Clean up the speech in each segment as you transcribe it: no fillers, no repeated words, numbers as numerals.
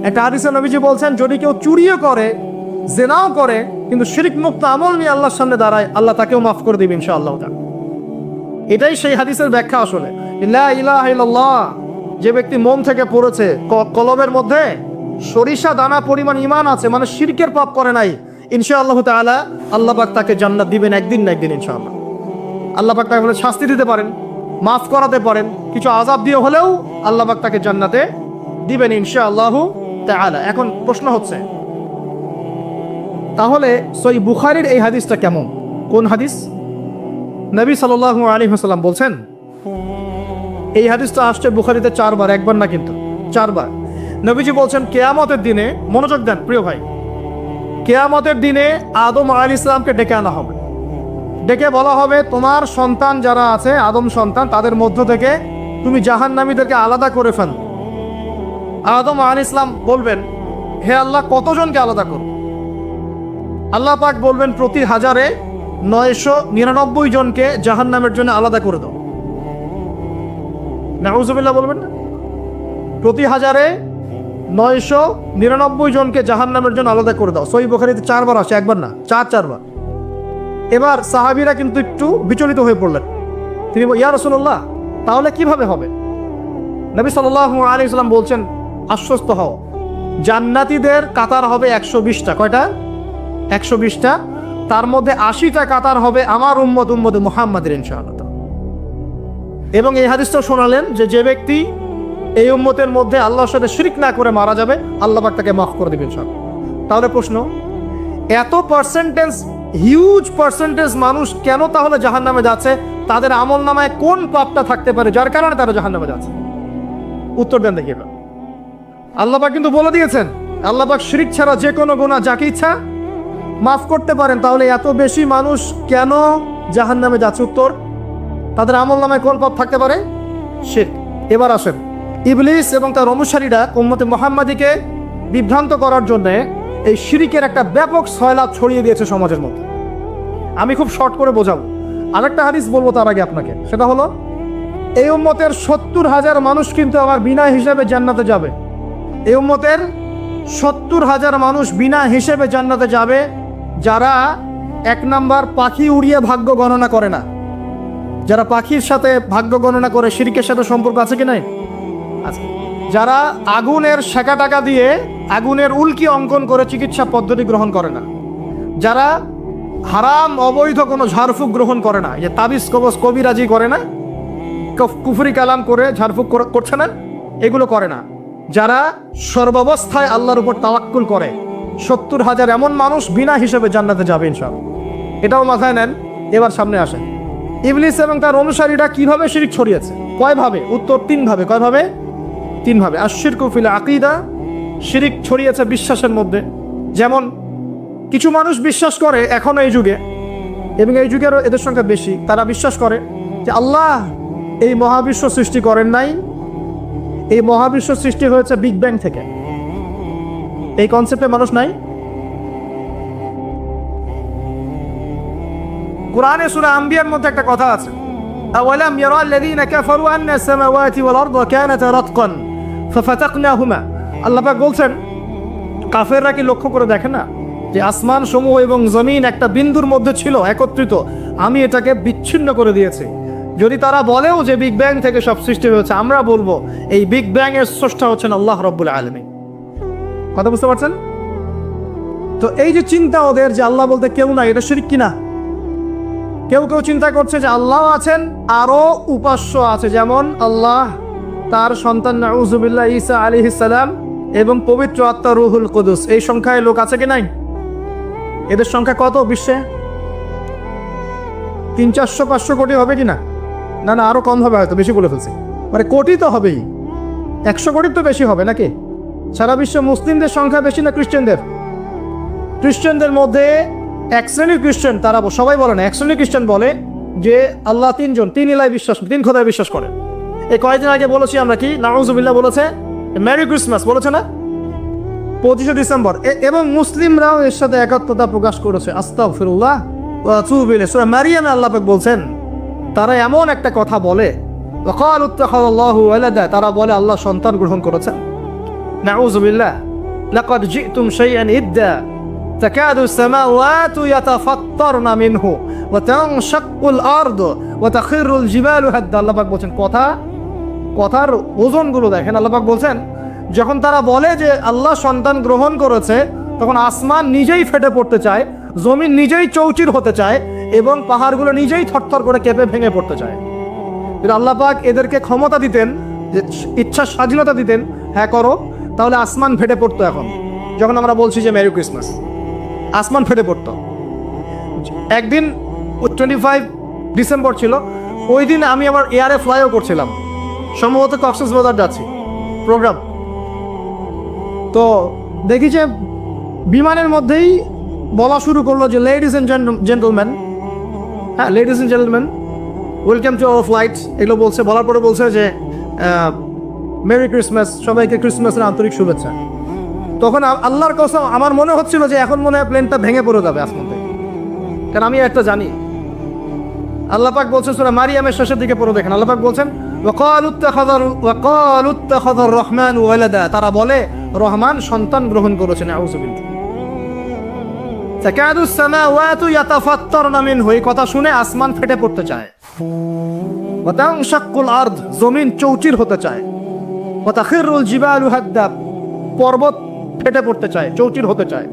একটা হাদিসে নবীজি বলছেন, যদি কেউ চুরিও করে, জেনাও করে, কিন্তু শিরক মুক্ত আমল নিয়ে আল্লাহর সামনে দাঁড়ায়, আল্লাহ তাকেও মাফ করে দিবে ইনশাআল্লাহ। এটাই সেই হাদিসের ব্যাখ্যা। আসলে লা ইলাহা ইল্লাল্লাহ যে ব্যক্তি মন থেকে পড়েছে, কলবের মধ্যে সরিষা দানা পরিমাণ ঈমান আছে, মানে শিরকের পাপ করে নাই, ইনশাআল্লাহ তাআলা আল্লাহ পাক তাকে জান্নাত দিবেন একদিন না একদিন ইনশাআল্লাহ। আল্লাহ পাক তাকে শাস্তি দিতে পারেন, মাফ করাতে পারেন, কিছু আযাব দিয়ে হলেও আল্লাহ পাক তাকে জান্নাতে দিবেন ইনশাআল্লাহ তাআলা। এখন প্রশ্ন হচ্ছে, তাহলে সহিহ বুখারীর এই হাদিসটা কেমন? কোন হাদিস? নবী সাল্লাল্লাহু আলাইহি ওয়াসাল্লাম বলছেন, এই হাদিসটা আসছে বুখারীতে 4 বার, একবার না কিন্তু 4 বার। নবীজি বলছেন, কিয়ামতের দিনে, মনোযোগ দেন প্রিয় ভাই, কিয়ামতের দিনে আদম আলাইহিস সালামকে ডেকে আনা হবে। ডেকে বলা হবে, তোমার সন্তান যারা আছে, আদম সন্তান, তাদের মধ্য থেকে তুমি জাহান্নামীদেরকে আলাদা করে ফেল। আদম আলাইহিস সালাম বলবেন, হে আল্লাহ, কতজনকে আলাদা করব? আল্লাহ পাক বলবেন, প্রতি 1099 জনকে জাহান্নামের জন্য আলাদা করে দাও। নাউযুবিল্লাহ বলবেন না? প্রতি 1099 জনকে জাহান্নামের জন্য আলাদা করে দাও। সহিহ বুখারীতে 4 বার আসে, একবার না, 4 বার। এবার সাহাবীরা কিন্তু একটু বিচলিত হয়ে পড়লেন। তিনি বলেন, ইয়া রাসূলুল্লাহ, তাহলে কিভাবে হবে? নবী সাল্লাল্লাহু আলাইহি ওয়াসাল্লাম বলছেন, আশ্বস্ত হও, জান্নাতীদের কাতার হবে 120টা। কয়টা? 120টা। তার মধ্যে 80টা কাতার হবে আমার উম্মতে মুহাম্মাদের ইনশাআল্লাহ। এবং এই হাদিসটা শোনালেন যে ব্যক্তি এই উম্মতের মধ্যে আল্লাহর সাথে শিরক না করে মারা যাবে, আল্লাহ পাক তাকে মাফ করে দিবেন ইনশাআল্লাহ। তাহলে প্রশ্ন, এত পার্সেন্টেজ, হিউজ পার্সেন্টেজ মানুষ কেন তাহলে জাহান্নামে যাচ্ছে? তাদের আমল নামায় কোন পাপটা থাকতে পারে যার কারণে তারা জাহান্নামে যাচ্ছে? উত্তর দেন দেখি। আল্লাহ পাক কিন্তু বলে দিয়েছেন, আল্লাহ পাক শিরক ছাড়া যে কোনো গুনাহ যাকে ইচ্ছা মাফ করতে পারেন। তাহলে এত বেশি মানুষ কেন জাহান্নামে যাচ্ছে? উত্তর, তাদের আমল নামায় কোন পাপ থাকতে পারে? শিরক। এবার আসেন, ইবলিস এবং তার অনুসারীরা উম্মতে মুহাম্মাদীকে বিভ্রান্ত করার জন্য এই শিরকের একটা ব্যাপক সয়লাব ছড়িয়ে দিয়েছে সমাজের মধ্যে। আমি খুব শর্ট করে বোঝাবো। আরেকটা হাদিস বলবো তার আগে আপনাকে, সেটা হলো, এই উম্মতের 70,000 মানুষ কিন্তু আমার বিনা হিসেবে জান্নাতে যাবে। এই উম্মতের 70,000 মানুষ বিনা হিসেবে জান্নাতে যাবে, যারা 1 নাম্বার পাখি উড়িয়ে ভাগ্য গণনা করে না। যারা পাখির সাথে ভাগ্য গণনা করে, শিরকের সাথে সম্পর্ক আছে কি নাই? আছে। যারা আগুনের শেখা টাকা দিয়ে আগুনের উল্কি অঙ্কন করে চিকিৎসা পদ্ধতি গ্রহণ করে না। যারা হারাম অবৈধ কোনো ঝাড়ফুঁক গ্রহণ করে না, যে তাবিজ কবজ কবিরাজি করে না, কুফরি কালাম করে ঝাড়ফুঁক করছে না, এগুলো করে না। যারা সর্বাবস্থায় আল্লাহর উপর তাওয়াক্কুল করে, 70,000 এমন মানুষ বিনা হিসেবে জান্নাতে যাবে ইনশাআল্লাহ। এটাও মাথায় নেন। এবার সামনে আসেন, ইবলিস এবং তার অনুসারীরা কিভাবে শিরক ছড়িয়েছে? কয়ভাবে? উত্তর, 3 ভাবে। কয়ভাবে? 3 ভাবে। আশ-শিরকু ফিল আকীদা, শিরক ছড়িয়েছে বিশ্বাসের মধ্যে। যেমন কিছু মানুষ বিশ্বাস করে এখনো এই যুগে, এবং এই যুগেরও এদের সংখ্যা বেশি, তারা বিশ্বাস করে যে আল্লাহ এই মহাবিশ্ব সৃষ্টি করেন নাই, এই মহাবিশ্ব সৃষ্টি হয়েছে বিগ ব্যাং থেকে। এই কনসেপ্টে মানুষ নাই। কুরআনে সূরা আম্বিয়ার মধ্যে একটা কথা আছে, আওয়ালাম ইয়ারাল্লাযীনা কাফারু আন্না সামাওয়াতি ওয়াল আরদা কানাতা রাতকান ফাফাতাকনাহুমা। আল্লাহ পাক বলছেন, কাফেররা কি লক্ষ্য করে দেখে না যে আসমান সমূহ এবং জমিন একটা বিন্দুর মধ্যে ছিল একত্রিত, আমি এটাকে বিচ্ছিন্ন করে দিয়েছি। যদি তারা বলেও যে বিগ ব্যাং থেকে সব সৃষ্টি হয়েছে, আমরা বলবো এই বিগ ব্যাং এর স্রষ্টা হচ্ছেন আল্লাহ রাব্বুল আলামিন। কথা বুঝতে পারছেন? তো এই যে চিন্তা ওদের যে আল্লাহ বলতে কেউ না, এটা শিরক কিনা? কেউ কেউ চিন্তা করছে যে আল্লাহ আছেন, আরো উপাস্য আছে, যেমন আল্লাহ, তার সন্তান নাউযুবিল্লাহ ঈসা আলাইহিস সালাম এবং পবিত্র আত্মা রুহুল কুদুস। এই সংখ্যায় লোক আছে কি নাই? এদের সংখ্যা কত বিশ্বে? 300-400 কোটি হবে কিনা? না না, আরো কম হবে, হয়তো বেশি বলে ফেলছি। মানে কোটি তো হবেই, 100 কোটির তো বেশি হবে নাকি? সারা বিশ্বে মুসলিমদের সংখ্যা বেশি না খ্রিস্টানদের? খ্রিস্টানদের মধ্যে 1 শ্রেণীর খ্রিস্টান, তারা সবাই বলে না, 1 শ্রেণীর খ্রিস্টান বলে যে আল্লাহ 3 জন, 3 ইলাহ বিশ্বাস, 3 খোদায় বিশ্বাস করে। এই কয়েকদিন আগে বলেছি আমরা, কি নাউযুবিল্লাহ বলেছে, মেরি ক্রিসমাস বলেছে না, 25শে ডিসেম্বর। এবং মুসলিমরাও এর সাথে একাত্মতা প্রকাশ করেছে। আস্তাগফিরুল্লাহ ওয়া আতুবু ইলাইহি। সূরা মারিয়ামে আল্লাহ পাক বলছেন, তারা এমন একটা কথা বলে, ওয়াকালু ইত্তাখাযাল্লাহু ওয়ালাদা, তারা বলে আল্লাহ সন্তান গ্রহণ করেছেন। নাউযু বিল্লাহ, লাকাদ জিতুম শাইআন ইদ্দা তাকাদু আস-সামাওয়াতু ইয়াতাফাত্তারনা মিনহু ওয়া তানশাক্কুল আরদু ওয়া তাখিরুল জিবালু হাদ্দা। আল্লাহ পাক বলছেন, কথার ওজনগুলো দেখেন। আল্লাহ পাক বলছেন, যখন তারা বলে যে আল্লাহ সন্তান গ্রহণ করেছে, তখন আসমান নিজেই ফেটে পড়তে চায়, জমিন নিজেই চৌচির হতে চায়, এবং পাহাড়গুলো নিজেই থরথর করে কেঁপে ভেঙে পড়তে চায়। যদি আল্লাহ পাক এদেরকে ক্ষমতা দিতেন, যে ইচ্ছা স্বাধীনতা দিতেন, হ্যাঁ করো, তাহলে আসমান ফেটে পড়তো। এখন যখন আমরা বলছি যে মেরি ক্রিসমাস, আসমান ফেটে পড়তো। একদিন 25 ডিসেম্বর ছিল, ওই দিন আমি আবার এয়ারে ফ্লাইও করছিলাম, সম্ভবত কক্সবাজার যাচ্ছি প্রোগ্রাম। তো দেখি যে বিমানের মধ্যেই বলা শুরু করলো যে লেডিস এন্ড জেন্টলম্যান, হ্যাঁ ladies and gentleman, welcome to our flight, এগুলো বলছে। বলার পরে বলছে যে মেরি ক্রিসমাস, সবাইকে ক্রিসমাসের আন্তরিক শুভেচ্ছা। তখন আল্লাহর কসম আমার মনে হচ্ছিল যে এখন মনে হয় প্লেনটা ভেঙে পড়ে যাবে আসমান থেকে, কারণ আমি একটা জানি। আল্লাহ পাক বলছেন সূরা মারিয়ামের শেষের দিকে পড়ে দেখেন, আল্লাহ পাক বলছেন ওয়াকালু ইত্তাখাযার রহমানু ওয়ালাদা, তারা বলে রহমান সন্তান গ্রহণ করেছেন। আউযু বিল্লাহ। তাকাদু আস-সামাওয়াতু ইয়াতাফাত্তারনা মিনহু, এই কথা শুনে আসমান ফেটে পড়তে চায়। ওয়া তানশাক্কুল আরদ, জমিন চৌচির হতে চায়। ওয়া তাখিরুল জিবালু হাদ্দা, পর্বত ফেটে পড়তে চায়, চৌচির হতে চায়।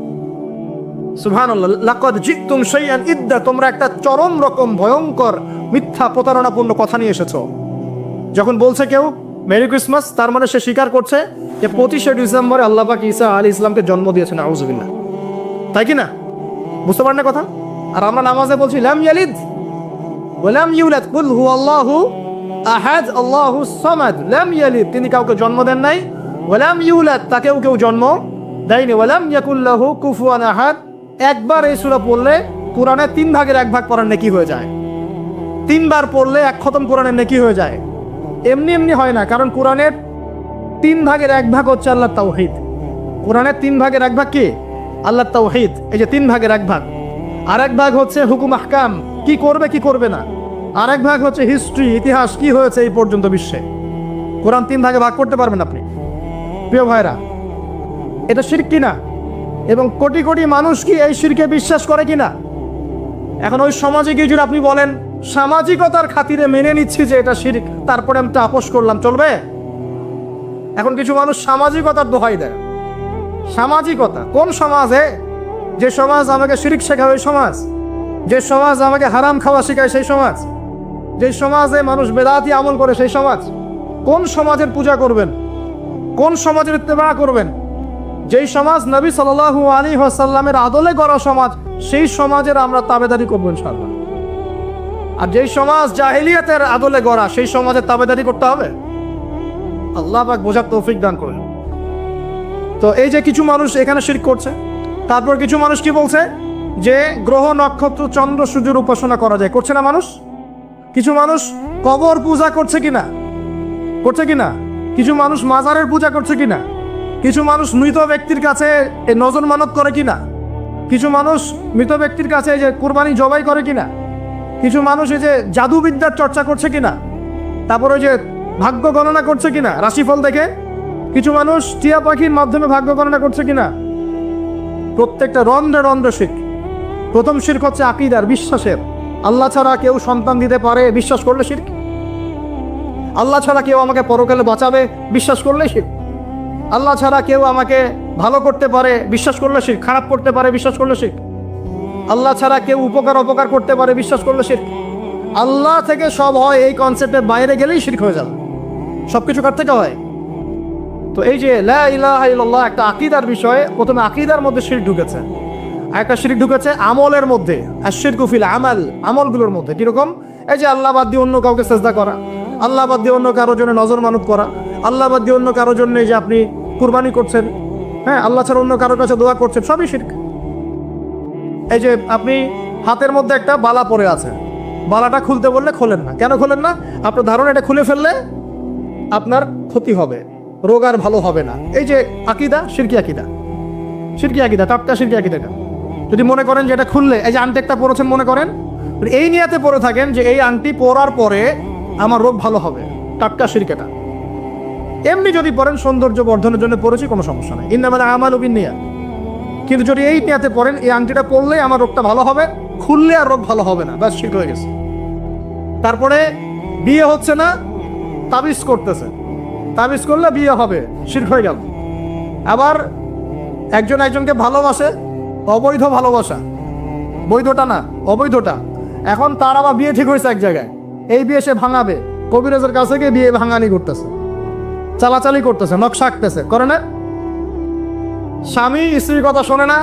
সুবহানাল্লাহ। লাকাদ জিতুম শাইআন ইদ্দা, তোমরা একটা চরম রকম ভয়ঙ্কর মিথ্যা প্রতারণাপূর্ণ কথা নিয়ে এসেছো। যখন বলছে কেউ মেরি ক্রিসমাস, তার মানে সে স্বীকার করছে যে 25শে ডিসেম্বরে আল্লাহ পাক ঈসা আলাইহিস সালামকে জন্ম দিয়েছেন। আউযু বিল্লাহ। তাই কি না? বুঝতে পারেন না কথা? আর আমরা নামাজে বলছি লাম ইয়ালিদ ওয়া লাম ইউলাদ কুল হুয়াল্লাহু আহাদ আল্লাহুস সামাদ। লাম ইয়ালিদ, তিনি কাউকে জন্ম দেন নাই, ওয়া লাম ইউলাদ, তাকেও কেউ জন্ম দেয়নি, ওয়া লাম ইয়াকুল লাহু কুফুয়ান আহাদ। একবার এই সূরা পড়লে কোরআনের 3 ভাগের 1 ভাগ পড়ার নেকি হয়ে যায়। 3 বার পড়লে 1 খতম কোরআনের নেকি হয়ে যায়। এমনি এমনি হয় না, কারণ কোরআনের 3 ভাগের 1 ভাগ হচ্ছে আল্লাহর তাওহীদ। কোরআনের 3 ভাগের 1 ভাগ কি? আল্লাহর তাওহীদ। এই যে 3 ভাগের 1 ভাগ। আর 1 ভাগ হচ্ছে হুকুম আহকাম, কি করবে কি করবে না। আর 1 ভাগ হচ্ছে হিস্ট্রি, ইতিহাস, কি হয়েছে এই পর্যন্ত বিশ্বে। কোরআন 3 ভাগে ভাগ করতে পারবেন আপনি। প্রিয় ভাইরা, এটা শিরক কিনা? এবং কোটি কোটি মানুষ কি এই শিরকে বিশ্বাস করে কিনা? এখন ওই সমাজে গিয়ে যদি আপনি বলেন সামাজিকতার খাতিরে মেনে নিচ্ছি যে এটা শিরক, তারপরে আমি আপোষ করলাম, চলবে? এখন কিছু মানুষ সামাজিকতার দোহাই দেয়। সামাজিকতা কোন সমাজে? যে সমাজ আমাকে শিরক শেখায় ওই সমাজ, যে সমাজ আমাকে হারাম খাওয়া শেখায় সেই সমাজ, যে সমাজে মানুষ বেদাতি আমল করে সেই সমাজ। কোন সমাজের পূজা করবেন? কোন সমাজের ইত্তেবা করবেন? যেই সমাজ নবী সাল্লাল্লাহু আলাইহি ওয়াসাল্লামের আদলে গড়া সমাজ, সেই সমাজের আমরা তাবেদারি করবো ইনশাআল্লাহ। আর যেই সমাজ জাহেলিয়াতের আদলে গড়া, সেই সমাজের তাবেদারি করতে হবে। আল্লাহ পাক বোঝার তৌফিক দান করেন। তো এই যে কিছু মানুষ এখানে শিরক করছে, তারপর কিছু মানুষ কি বলছে যে গ্রহ নক্ষত্র চন্দ্র সূর্যের উপাসনা করা যায়, করছে না মানুষ? কিছু মানুষ কবর পূজা করছে কিনা? করছে কিনা? কিছু মানুষ মাজারের পূজা করছে কিনা? কিছু মানুষ মৃত ব্যক্তির কাছে নজর মানত করে কিনা? কিছু মানুষ মৃত ব্যক্তির কাছে যে কুরবানি জবাই করে কিনা? কিছু মানুষ এই যে জাদুবিদ্যার চর্চা করছে কিনা? তারপরে যে ভাগ্য গণনা করছে কিনা রাশিফল দেখে? কিছু মানুষ টিয়া পাখির মাধ্যমে ভাগ্য গণনা করছে কিনা? প্রত্যেকটা রন্ধ্রে রন্ধ্রে শিরক। প্রথম শিরক হচ্ছে আকীদার, বিশ্বাসের। আল্লাহ ছাড়া কেউ সন্তান দিতে পারে বিশ্বাস করলে শিরক। আল্লাহ ছাড়া কেউ আমাকে পরকালে বাঁচাবে বিশ্বাস করলে শিরক। আল্লাহ ছাড়া কেউ আমাকে ভালো করতে পারে বিশ্বাস করলে শিরক। খারাপ করতে পারে বিশ্বাস করলে শিরক। আল্লাহ ছাড়া কেউ উপকার অপকার করতে পারে বিশ্বাস করলে শিরক। আল্লাহ থেকে সব হয়, এই কনসেপ্টের বাইরে গেলেই শিরক হয়ে যাবে। সব কিছু কার থেকে হয়? তো এই যে লা ইলাহা ইল্লাল্লাহ একটা আকীদার বিষয়, প্রথমে আকীদার মধ্যে শিরক ঢুকেছে। একটা শিরক ঢুকেছে আমলের মধ্যে, আশ-শিরকু ফিল আমাল, আমলগুলোর মধ্যে। কিরকম? এই যে আল্লাহ বাদ দিয়ে অন্য কাউকে সেজদা করা, আল্লাহ বাদ দিয়ে অন্য কারোর জন্য নজর মানত করা, আল্লাহ বাদ দিয়ে অন্য কারোর জন্য যে আপনি কুরবানি করছেন, হ্যাঁ আল্লাহ ছাড়া অন্য কারোর কাছে দোয়া করছেন, সবই শিরক। এই যে আপনি হাতের মধ্যে একটা বালা পরে আছে, বালাটা খুলতে বললে খোলেন না। কেন খোলেন না? আপনার ধারণা এটা খুলে ফেললে আপনার ক্ষতি হবে, রোগ আর ভালো হবে না। এই যে আকীদা, শিরকি আকীদা, শিরকি আকীদা, টাটকা শিরকি আকীদা। যদি মনে করেন যে এটা খুললে, এই যে আংটি একটা পরেছেন মনে করেন, এই নিয়াতে পরে থাকেন যে এই আংটি পরার পরে আমার রোগ ভালো হবে, টাটকা শিরক এটা। এমনি যদি পড়েন সৌন্দর্য বর্ধনের জন্য পড়েছি, কোনো সমস্যা নেই। ইন্নামাল আমালু বিন্নিয়াত। কিন্তু যদি এই নিয়াতে পড়েন এই আংটিটা পড়লে আমার রোগটা ভালো হবে, খুললে আর রোগ ভালো হবে না, ব্যাস শিরক হয়ে গেছে। তারপরে বিয়ে হচ্ছে না, তাবিজ করতেছে, তাবিজ করলে বিয়ে হবে, শিরক হয়ে গেল। আবার একজন একজনকে ভালোবাসে, অবৈধ ভালোবাসা, বৈধটা না অবৈধটা। এখন তার আবার বিয়ে ঠিক হয়েছে এক জায়গায়, এই বিয়ে সে ভাঙাবে, কবিরাজের কাছে গিয়ে বিয়ে ভাঙানি করতেছে, চালাচালি করতেছে, নকশা আঁকতেছে, করে না? স্বামী স্ত্রীর কথা শোনে না,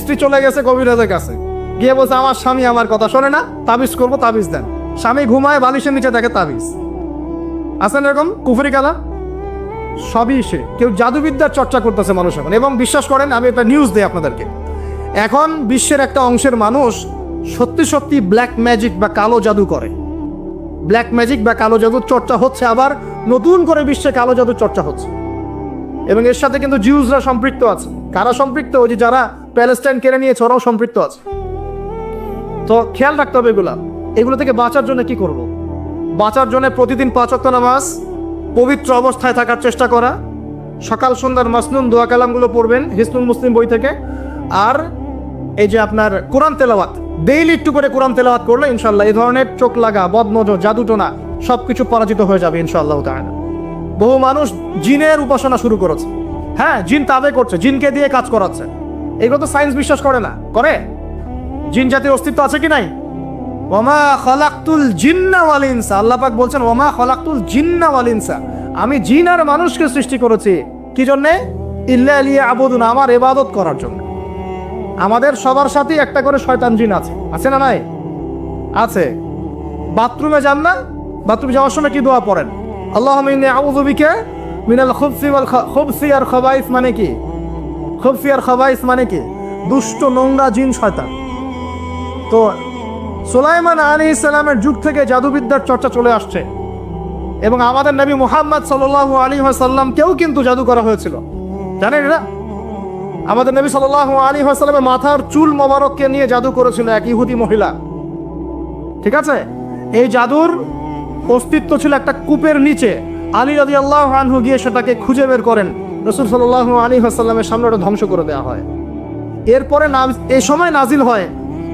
স্ত্রী চলে গেছে কবিরাজের কাছে, গিয়ে বলছে আমার স্বামী আমার কথা শোনে না, তাবিজ করবো, তাবিজ দেন। স্বামী ঘুমায়, বালিশের নিচে দেখে তাবিজ। আছেন এরকম কুফরি কালা? সবই সে। কেউ জাদুবিদ্যার চর্চা করতেছে মানুষ এখন। এবং বিশ্বাস করেন, আমি একটা নিউজ দিই আপনাদেরকে, এখন বিশ্বের একটা অংশের মানুষ সত্যি সত্যি ব্ল্যাক ম্যাজিক বা কালো জাদু করে। ব্ল্যাক ম্যাজিক বা কালো জাদুর চর্চা হচ্ছে, আবার নতুন করে বিশ্বে কালো জাদুর চর্চা হচ্ছে। এবং এর সাথে কিন্তু জিউসরা সম্পৃক্ত আছে। কারা সম্পৃক্ত? ওই যে যারা প্যালেস্টাইন কেড়ে নিয়েছে ওরাও সম্পৃক্ত আছে। তো খেয়াল রাখতে হবে এগুলো থেকে বাঁচার জন্য কি করব? বাঁচার জন্য প্রতিদিন 5 ওয়াক্ত নামাজ, পবিত্র অবস্থায় থাকার চেষ্টা করা, সকাল সন্ধ্যার মাসনুন দোয়া কালামগুলো পড়বেন হিসনুল মুসলিম বই থেকে। আর এই যে আপনার কোরআন তেলাওয়াত, ডেইলি একটু করে কোরআন তেলাওয়াত করলে ইনশাল্লাহ এই ধরনের চোখ লাগা, বদনজর, জাদুটোনা সবকিছু পরাজিত হয়ে যাবে ইনশাআল্লাহ তাআলা। বহু মানুষ জিনের উপাসনা শুরু করেছে। হ্যাঁ, জিন তাবে করছে, জিনকে দিয়ে কাজ করাচ্ছে। এগুলো তো সায়েন্স বিশ্বাস করে না, করে? জিন জাতির অস্তিত্ব আছে কি নাই? ওমা খলাকতুল জিন্না ওয়াল ইনসা, আল্লাহ পাক বলছেন ওমা খলাকতুল জিন্না ওয়াল ইনসা, আমি জিন আর মানুষকে সৃষ্টি করেছি কি জন্যে? ইল্লা লিয়াবুদুন, আমার ইবাদত করার জন্য। আমাদের সবার সাথেই একটা করে শয়তান জিন আছে, আছে না নাই? আছে। বাথরুমে যান না, বাথরুমে যাওয়ার সময় কি দোয়া পড়েন? আল্লাহুম্মা ইন্নী আউযু বিকা মিনাল খুবসি আর খাবাইস, মানে কি? খুবসি আর খাবাইস মানে কি? দুষ্ট, নোংরা জিন, শয়তান। তো সুলাইমান আলাইহিস সালামের যুগ থেকে জাদুবিদ্যার চর্চা চলে আসছে। এবং আমাদের নবী মুহাম্মদ সাল্লাল্লাহু আলাইহি ওয়াসাল্লামকেও কিন্তু জাদু করা হয়েছিল, জানেন না? আমাদের নবী সাল্লাল্লাহু আলাইহি ওয়াসাল্লামের মাথার চুল মোবারককে নিয়ে জাদু করেছিল এক ইহুদি মহিলা, ঠিক আছে? এই জাদুর অস্তিত্ব ছিল একটা কূপের নিচে। আলী রাদিয়াল্লাহু আনহু গিয়ে সেটাকে খুঁজে বের করেন, রাসূল সাল্লাল্লাহু আলাইহি ওয়াসাল্লামের সামনে ওটা ধ্বংস করে দেওয়া হয়। এরপরে এই সময় নাজিল হয়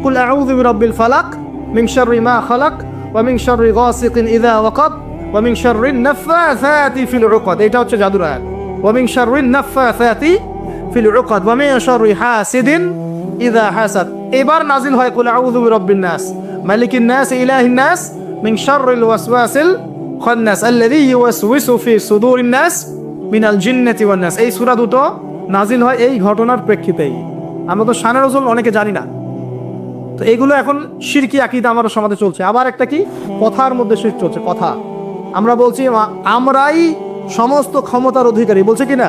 কুল আউযু বিরাব্বিল ফালাক মিন শাররি মা খালাক ওয়া মিন শাররি গাসিকিন ইযা ওয়াকাব ওয়া মিন শাররিন নাফাসাতি ফিল উকাদ। এটা হচ্ছে জাদুর আয়াত। ওয়া মিন শাররিন নাফাসাতি ফিল উকাদ ওয়া মিন শাররি হাসিদিন ইযা হাসাদ। এবার নাজিল হয় কুল আউযু বিরাব্বিন নাস মালিকিন নাস ইলাহিন নাস মিন শাররিল ওয়াসওয়াসিল খান্নাস আল্লাযী ইউওয়াসওয়িসু ফি সুদুরিন নাস মিনাল জিন্নাতি ওয়ান নাস। এই সূরা দুটো নাজিল হয় এই ঘটনার প্রেক্ষিতেই। আমরা তো শানে রাসূল অনেকে জানি না। তো এগুলো এখন শিরকি আকীদা আমাদের সমাজে চলছে। আবার একটা কি, কথার মধ্যে শিরক চলছে। কথা আমরা বলছি আমরাই সমস্ত ক্ষমতার অধিকারী, বলছে কি না?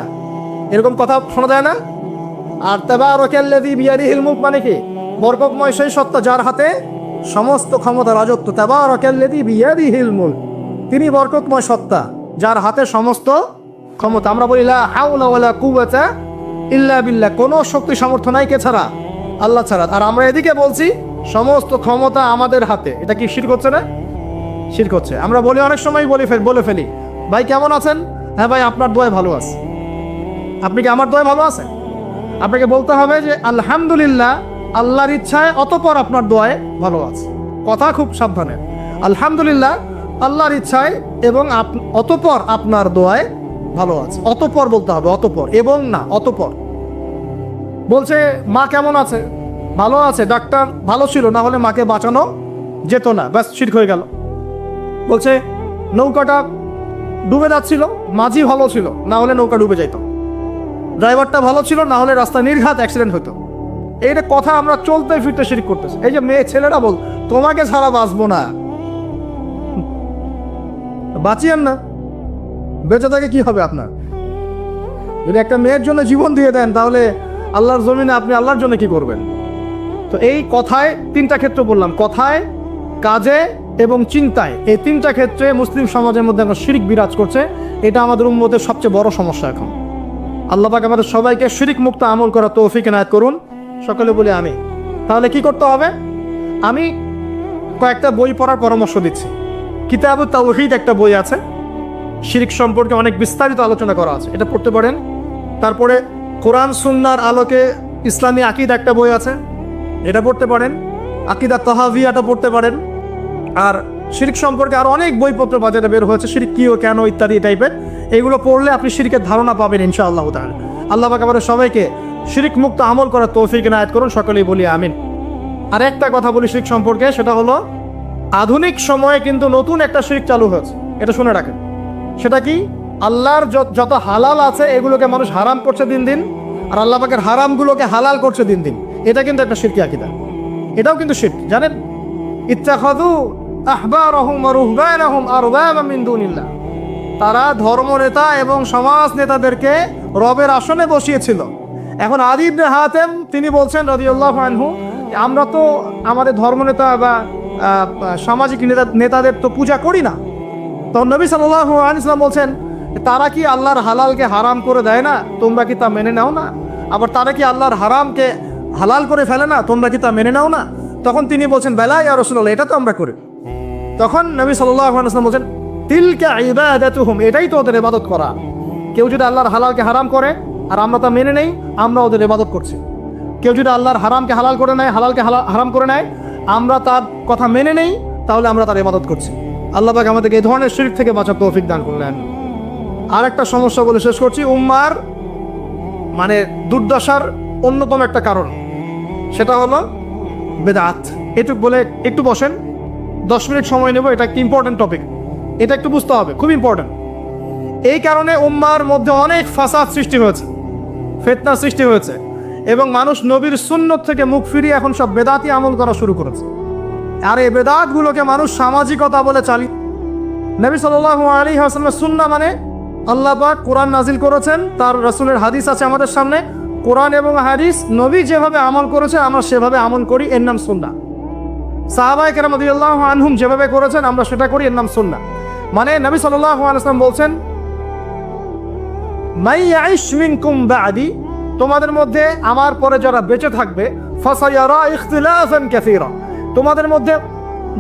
এরকম কথা শোনা যায় না? আর তাবারাকাল্লাযী বিয়াদিহিল মুলক মানে কি? বরকতময় সেই সত্তা যার হাতে সমস্ত ক্ষমতা, রাজত্ব। তাবারাকাল্লাযী বিয়াদিহিল মুলক, তিনি বরকতময় সত্তা যার হাতে সমস্ত ক্ষমতা। আমরা বলি লা হাওলা ওয়ালা কুওয়াতা ইল্লা বিল্লাহ, কোনো শক্তি সামর্থ্য নাই কে ছাড়া? আল্লাহ ছাড়া। আর আমরা এদিকে বলছি সমস্ত ক্ষমতা আমাদের হাতে। এটা কি শিরক হচ্ছে না? শিরক হচ্ছে। আমরা বলি, অনেক সময় বলে ফেলি, ভাই কেমন আছেন? হ্যাঁ ভাই, আপনার দোয়ায় ভালো আছে। আপনি কি আমার দোয়ায় ভালো আছেন? আপনাকে বলতে হবে যে আলহামদুলিল্লাহ, আল্লাহর ইচ্ছায়, অতঃপর আপনার দোয়ায় ভালো আছে। কথা খুব সাবধানে। আলহামদুলিল্লাহ, আল্লাহর ইচ্ছায়, এবং অতঃপর আপনার দোয়ায় ভালো আছে। অতঃপর বলতে হবে, অতঃপর, এবং না, অতঃপর। বলছে মা কেমন আছে? ভালো আছে, ডাক্তার ভালো ছিল, না হলে মাকে বাঁচানো যেত না, ব্যাস শিরক হয়ে গেল। বলছে নৌকাটা ডুবে যাচ্ছিল, মাঝি ভালো ছিল, না হলে নৌকা ডুবে যাইত। ড্রাইভারটা ভালো ছিল, না হলে রাস্তা নির্ঘাত অ্যাক্সিডেন্ট হতো। এইটা কথা আমরা চলতে ফিরতে শিরক করতেছি। এই যে ছেলেরা বল তোমাকে ছাড়া বাঁচবো না, বাঁচিয়েন না, বেঁচে থাকে কি হবে আপনার? যদি একটা মেয়ের জন্য জীবন দিয়ে দেন, তাহলে আল্লাহর জমিনে আপনি আল্লাহর জন্য কি করবেন? তো এই কথায় 3টা ক্ষেত্র বললাম, কথায়, কাজে এবং চিন্তায়। এই 3টা ক্ষেত্রে মুসলিম সমাজের মধ্যে এখন শিরক বিরাজ করছে। এটা আমাদের উম্মতের সবচেয়ে বড় সমস্যা এখন। আল্লাহ পাক আমাদের সবাইকে শিরক মুক্ত আমল করার তৌফিক এনায়েত করুন। সকলে বলি আমি। তাহলে কি করতে হবে? আমি কয়েকটা বই পড়ার পরামর্শ দিচ্ছি। কিতাবুত তাওহীদ একটা বই আছে, শিরক সম্পর্কে অনেক বিস্তারিত আলোচনা করা আছে, এটা পড়তে পারেন। তারপরে কোরআন সুন্নাহর আলোকে ইসলামী আকীদা একটা বই আছে, এটা পড়তে পারেন। আকীদা তাহাভিয়াটা পড়তে পারেন। আর শিরক সম্পর্কে আরও অনেক বইপত্র বাজারে বের হয়েছে, শিরক কী ও কেন ইত্যাদি টাইপের। এগুলো পড়লে আপনি শিরকের ধারণা পাবেন ইনশাআল্লাহ তাআলা। আল্লাহ পাক আমাদের সবাইকে শিরক মুক্ত আমল করার তৌফিক ইনায়াত করুন, সকলেই বলি আমিন। আর একটা কথা বলি শিরক সম্পর্কে, সেটা হলো আধুনিক সময়ে কিন্তু নতুন একটা শিরক চালু হয়েছে, এটা শুনে রাখেন। সেটা কি? আল্লাহর যত হালাল আছে এগুলোকে মানুষ হারাম করছে দিন দিন, আর আল্লাহ পাকের হারামগুলোকে হালাল করছে দিন দিন। এটা কিন্তু একটা শিরকি আকীদা, এটাও কিন্তু শিরক, জানেন? ইত্তাখাযু আহবারহুম ওয়া রুহবানাহুম আরবাবা মিন দুনিল্লাহ, তারা ধর্মনেতা এবং সমাজ নেতাদেরকে রবের আসনে বসিয়েছিল। এখন আদী ইবনে হাতেম তিনি বলছেন রাদিয়াল্লাহু আনহু, আমরা তো আমাদের ধর্মনেতা বা সামাজিক নেতাদের তো পূজা করি না। তখন নবী সাল্লাল্লাহু আলাইহি ওয়াসাল্লাম বলছেন, তারা কি আল্লাহর হালালকে হারাম করে দেয় না? তোমরা কি তা মেনে নাও না? আবার তারা কি আল্লাহর হারামকে হালাল করে ফেলে না? তোমরা কি তা মেনে নাও না? তখন তিনি বলছেন, বেলা ইয়া রাসূলুল্লাহ, এটা তো আমরা করি। তখন নবী সাল্লাল্লাহু আলাইহি ওয়াসাল্লাম বলছেন, তিলকা ইবাদাতুহুম, এটাই তো ওদের ইবাদত করা। কেউ যদি আল্লাহর হালালকে হারাম করে আর আমরা তা মেনে নেই, আমরা ওদের ইবাদত করছি। কেউ যদি আল্লাহর হারামকে হালাল করে নেয়, হালালকে হারাম করে নেয়, আমরা তার কথা মেনে নেই, তাহলে আমরা তার ইবাদত করছি। আল্লাহ পাক আমাদেরকে এই ধরনের শিরক থেকে বাঁচার তৌফিক দান করলেন। আর একটা সমস্যা বলে শেষ করছি, উম্মার মানে দুর্দশার অন্যতম একটা কারণ, সেটা হলো বেদাত। এটুক বলে একটু বসেন, 10 মিনিট সময় নেব, এটা একটা ইম্পর্টেন্ট টপিক, এটা একটু বুঝতে হবে, খুব ইম্পর্টেন্ট। এই কারণে উম্মার মধ্যে অনেক ফাসাদ সৃষ্টি হয়েছে, ফিতনা সৃষ্টি হয়েছে, এবং মানুষ নবীর সুন্নত থেকে মুখ ফিরিয়ে এখন সব বেদাতি আমল করা শুরু করেছে। আর এই বেদাতগুলোকে মানুষ সামাজিকতা বলে চালিয়ে। নবী সাল্লাল্লাহু আলাইহি ওয়াসাল্লামের সুন্নাহ মানে আল্লাহ পাক কোরআন নাজিল করেছেন, তার রাসূলের হাদিস আছে আমাদের সামনে। কোরআন এবং হাদিস, নবী যেভাবে আমল করেছে আমরা সেভাবে আমল করি, এর নাম সুন্নাহ। সাহাবায়ে কেরাম রাদিয়াল্লাহু আনহুম যেভাবে করেছেন আমরা সেটা করি, এর নাম সুন্নাহ। মানে নবী সাল্লাল্লাহু আলাইহি ওয়াসাল্লাম বলছেন, মাই ইয়াইশ মিনকুম বা'দি, তোমাদের মধ্যে আমার পরে যারা বেঁচে থাকবে, ফাসায়ারা ইখতিলাফান কাসীরা, তোমাদের মধ্যে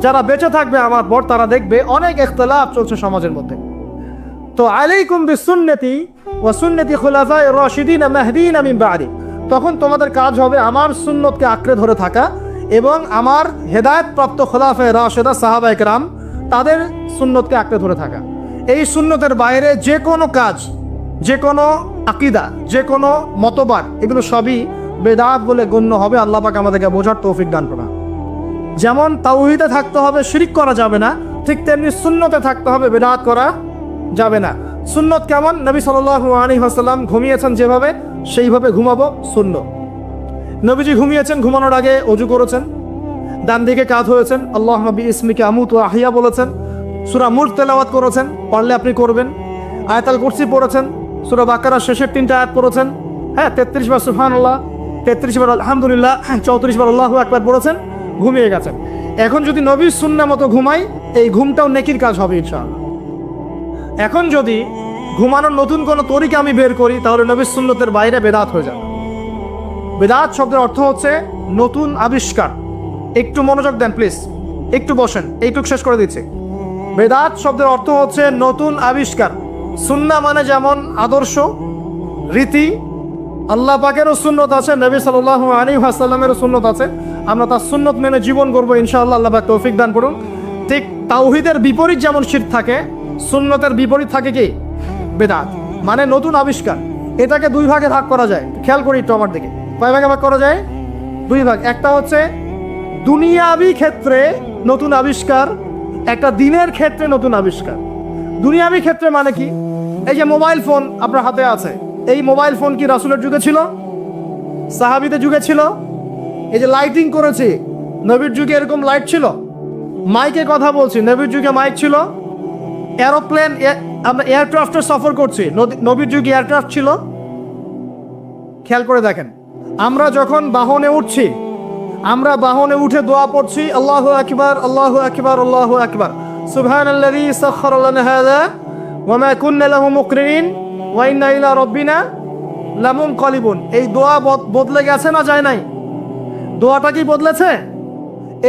যারা বেঁচে থাকবে আমার পর, তারা দেখবে অনেক ইখতিলাফ চলছে সমাজের মধ্যে। তো আলাইকুম বিসুন্নতি ওয়া সুন্নতি খুলাফায়ে রাশিদিন মাহদিন মিন বা'দি, তখন তোমাদের কাজ হবে আমার সুন্নতকে আঁকড়ে ধরে থাকা এবং আমার হেদায়েতপ্রাপ্ত খুলাফায়ে রাশিদা সাহাবায়ে কেরাম তাদের সুন্নতকে আঁকড়ে ধরে থাকা। এই সুন্নতের বাইরে যে কোনো কাজ, যে কোনো আকীদা, যে কোনো মতবাদ, এগুলো সবই বেদাত বলে গণ্য হবে। আল্লাহ পাক আমাদেরকে বোঝার তৌফিক দান করুন। যেমন তাওহীদে থাকতে হবে, শিরক করা যাবে না, ঠিক তেমনি সুন্নতে থাকতে হবে, বেদাত করা যাবে না। সুন্নত কেমন? নবী সাল্লাল্লাহু আলাইহি ওয়াসাল্লাম ঘুমিয়েছেন যেভাবে, সেইভাবে ঘুমাবো সুন্নত। নবীজি ঘুমিয়েছেন, ঘুমানোর আগে ওযু করেছেন, ডান দিকে কাত হয়েছেন, আল্লাহুম্মা বিইসমিকা আমুতু ওয়া আহইয়া বলেছেন, সূরা মুলক তেলাওয়াত করেছেন, পারলে আপনি করবেন। আয়াতুল কুরসি পড়েছেন, সূরা বাকারার শেষের 3টা আয়াত পড়েছেন, 33 বার সুবহানাল্লাহ, 33 বার আলহামদুলিল্লাহ, 34 বার আল্লাহু আকবার পড়েছেন, ঘুমিয়ে গেছেন। এখন যদি নবীর সুন্নাহ মতো ঘুমাই, এই ঘুমটাও নেকির কাজ হবে ইনশাআল্লাহ। এখন যদি ঘুমানোর নতুন কোনো তরিকা আমি বের করি, তাহলে নবীর সুন্নতের বাইরে বেদাত হয়ে যাবে। বেদাত শব্দের অর্থ হচ্ছে নতুন আবিষ্কার। একটু মনোযোগ দেন প্লিজ, একটু বসেন, এইটুকু শেষ করে দিচ্ছি। বেদাত শব্দের অর্থ হচ্ছে নতুন আবিষ্কার। সুন্নাহ মানে যেমন আদর্শ, রীতি, আল্লাহ পাকেরও সুন্নত আছে, নবী সাল্লাল্লাহু আলাইহি ওয়াসাল্লামেরও সুন্নত আছে, আমরা তার সুন্নত মেনে জীবন করবো ইনশাআল্লাহ। আল্লাহ পাক তৌফিক দান করুন। ঠিক তাওহীদের বিপরীত যেমন শিরক থাকে, সুন্নতের বিপরীত থাকে কি? বেদাত, মানে নতুন আবিষ্কার। এটাকে 2 ভাগে ভাগ করা যায়, খেয়াল করি একটু আমার দিকে। কয় ভাগে ভাগ করা যায়? 2 ভাগ। একটা হচ্ছে দুনিয়াবি ক্ষেত্রে নতুন আবিষ্কার, একটা দিনের ক্ষেত্রে নতুন আবিষ্কার। দুনিয়াবি ক্ষেত্রে মানে কি? এই যে মোবাইল ফোন আপনার হাতে আছে, এই মোবাইল ফোন কি রাসূলের যুগে ছিল? সাহাবীদের যুগে ছিল? এই যে লাইটিং করেছি, নবীর যুগে এরকম লাইট ছিল? মাইকে কথা বলছি, নবীর যুগে মাইক ছিল? এরোপ্লেন, আমরা এয়ারক্রাফটে সফর করছি, নবীর যুগে এয়ারক্রাফট ছিল? খেয়াল করে দেখেন, আমরা যখন বাহনে উঠছি, আমরা বাহনে উঠে দোয়া পড়ছি, আল্লাহু আকবার, আল্লাহু আকবার, আল্লাহু আকবার, সুবহানাল্লাযী সাখখারা লানা হাযা ওয়া মা কুন্না লাহু মুকরিনিন ওয়া ইন্না ইলা রাব্বিনা লামুনকালিবুন। এই দোয়া বদলে গেছে না যায় নাই? দোয়াটা কি বদলেছে?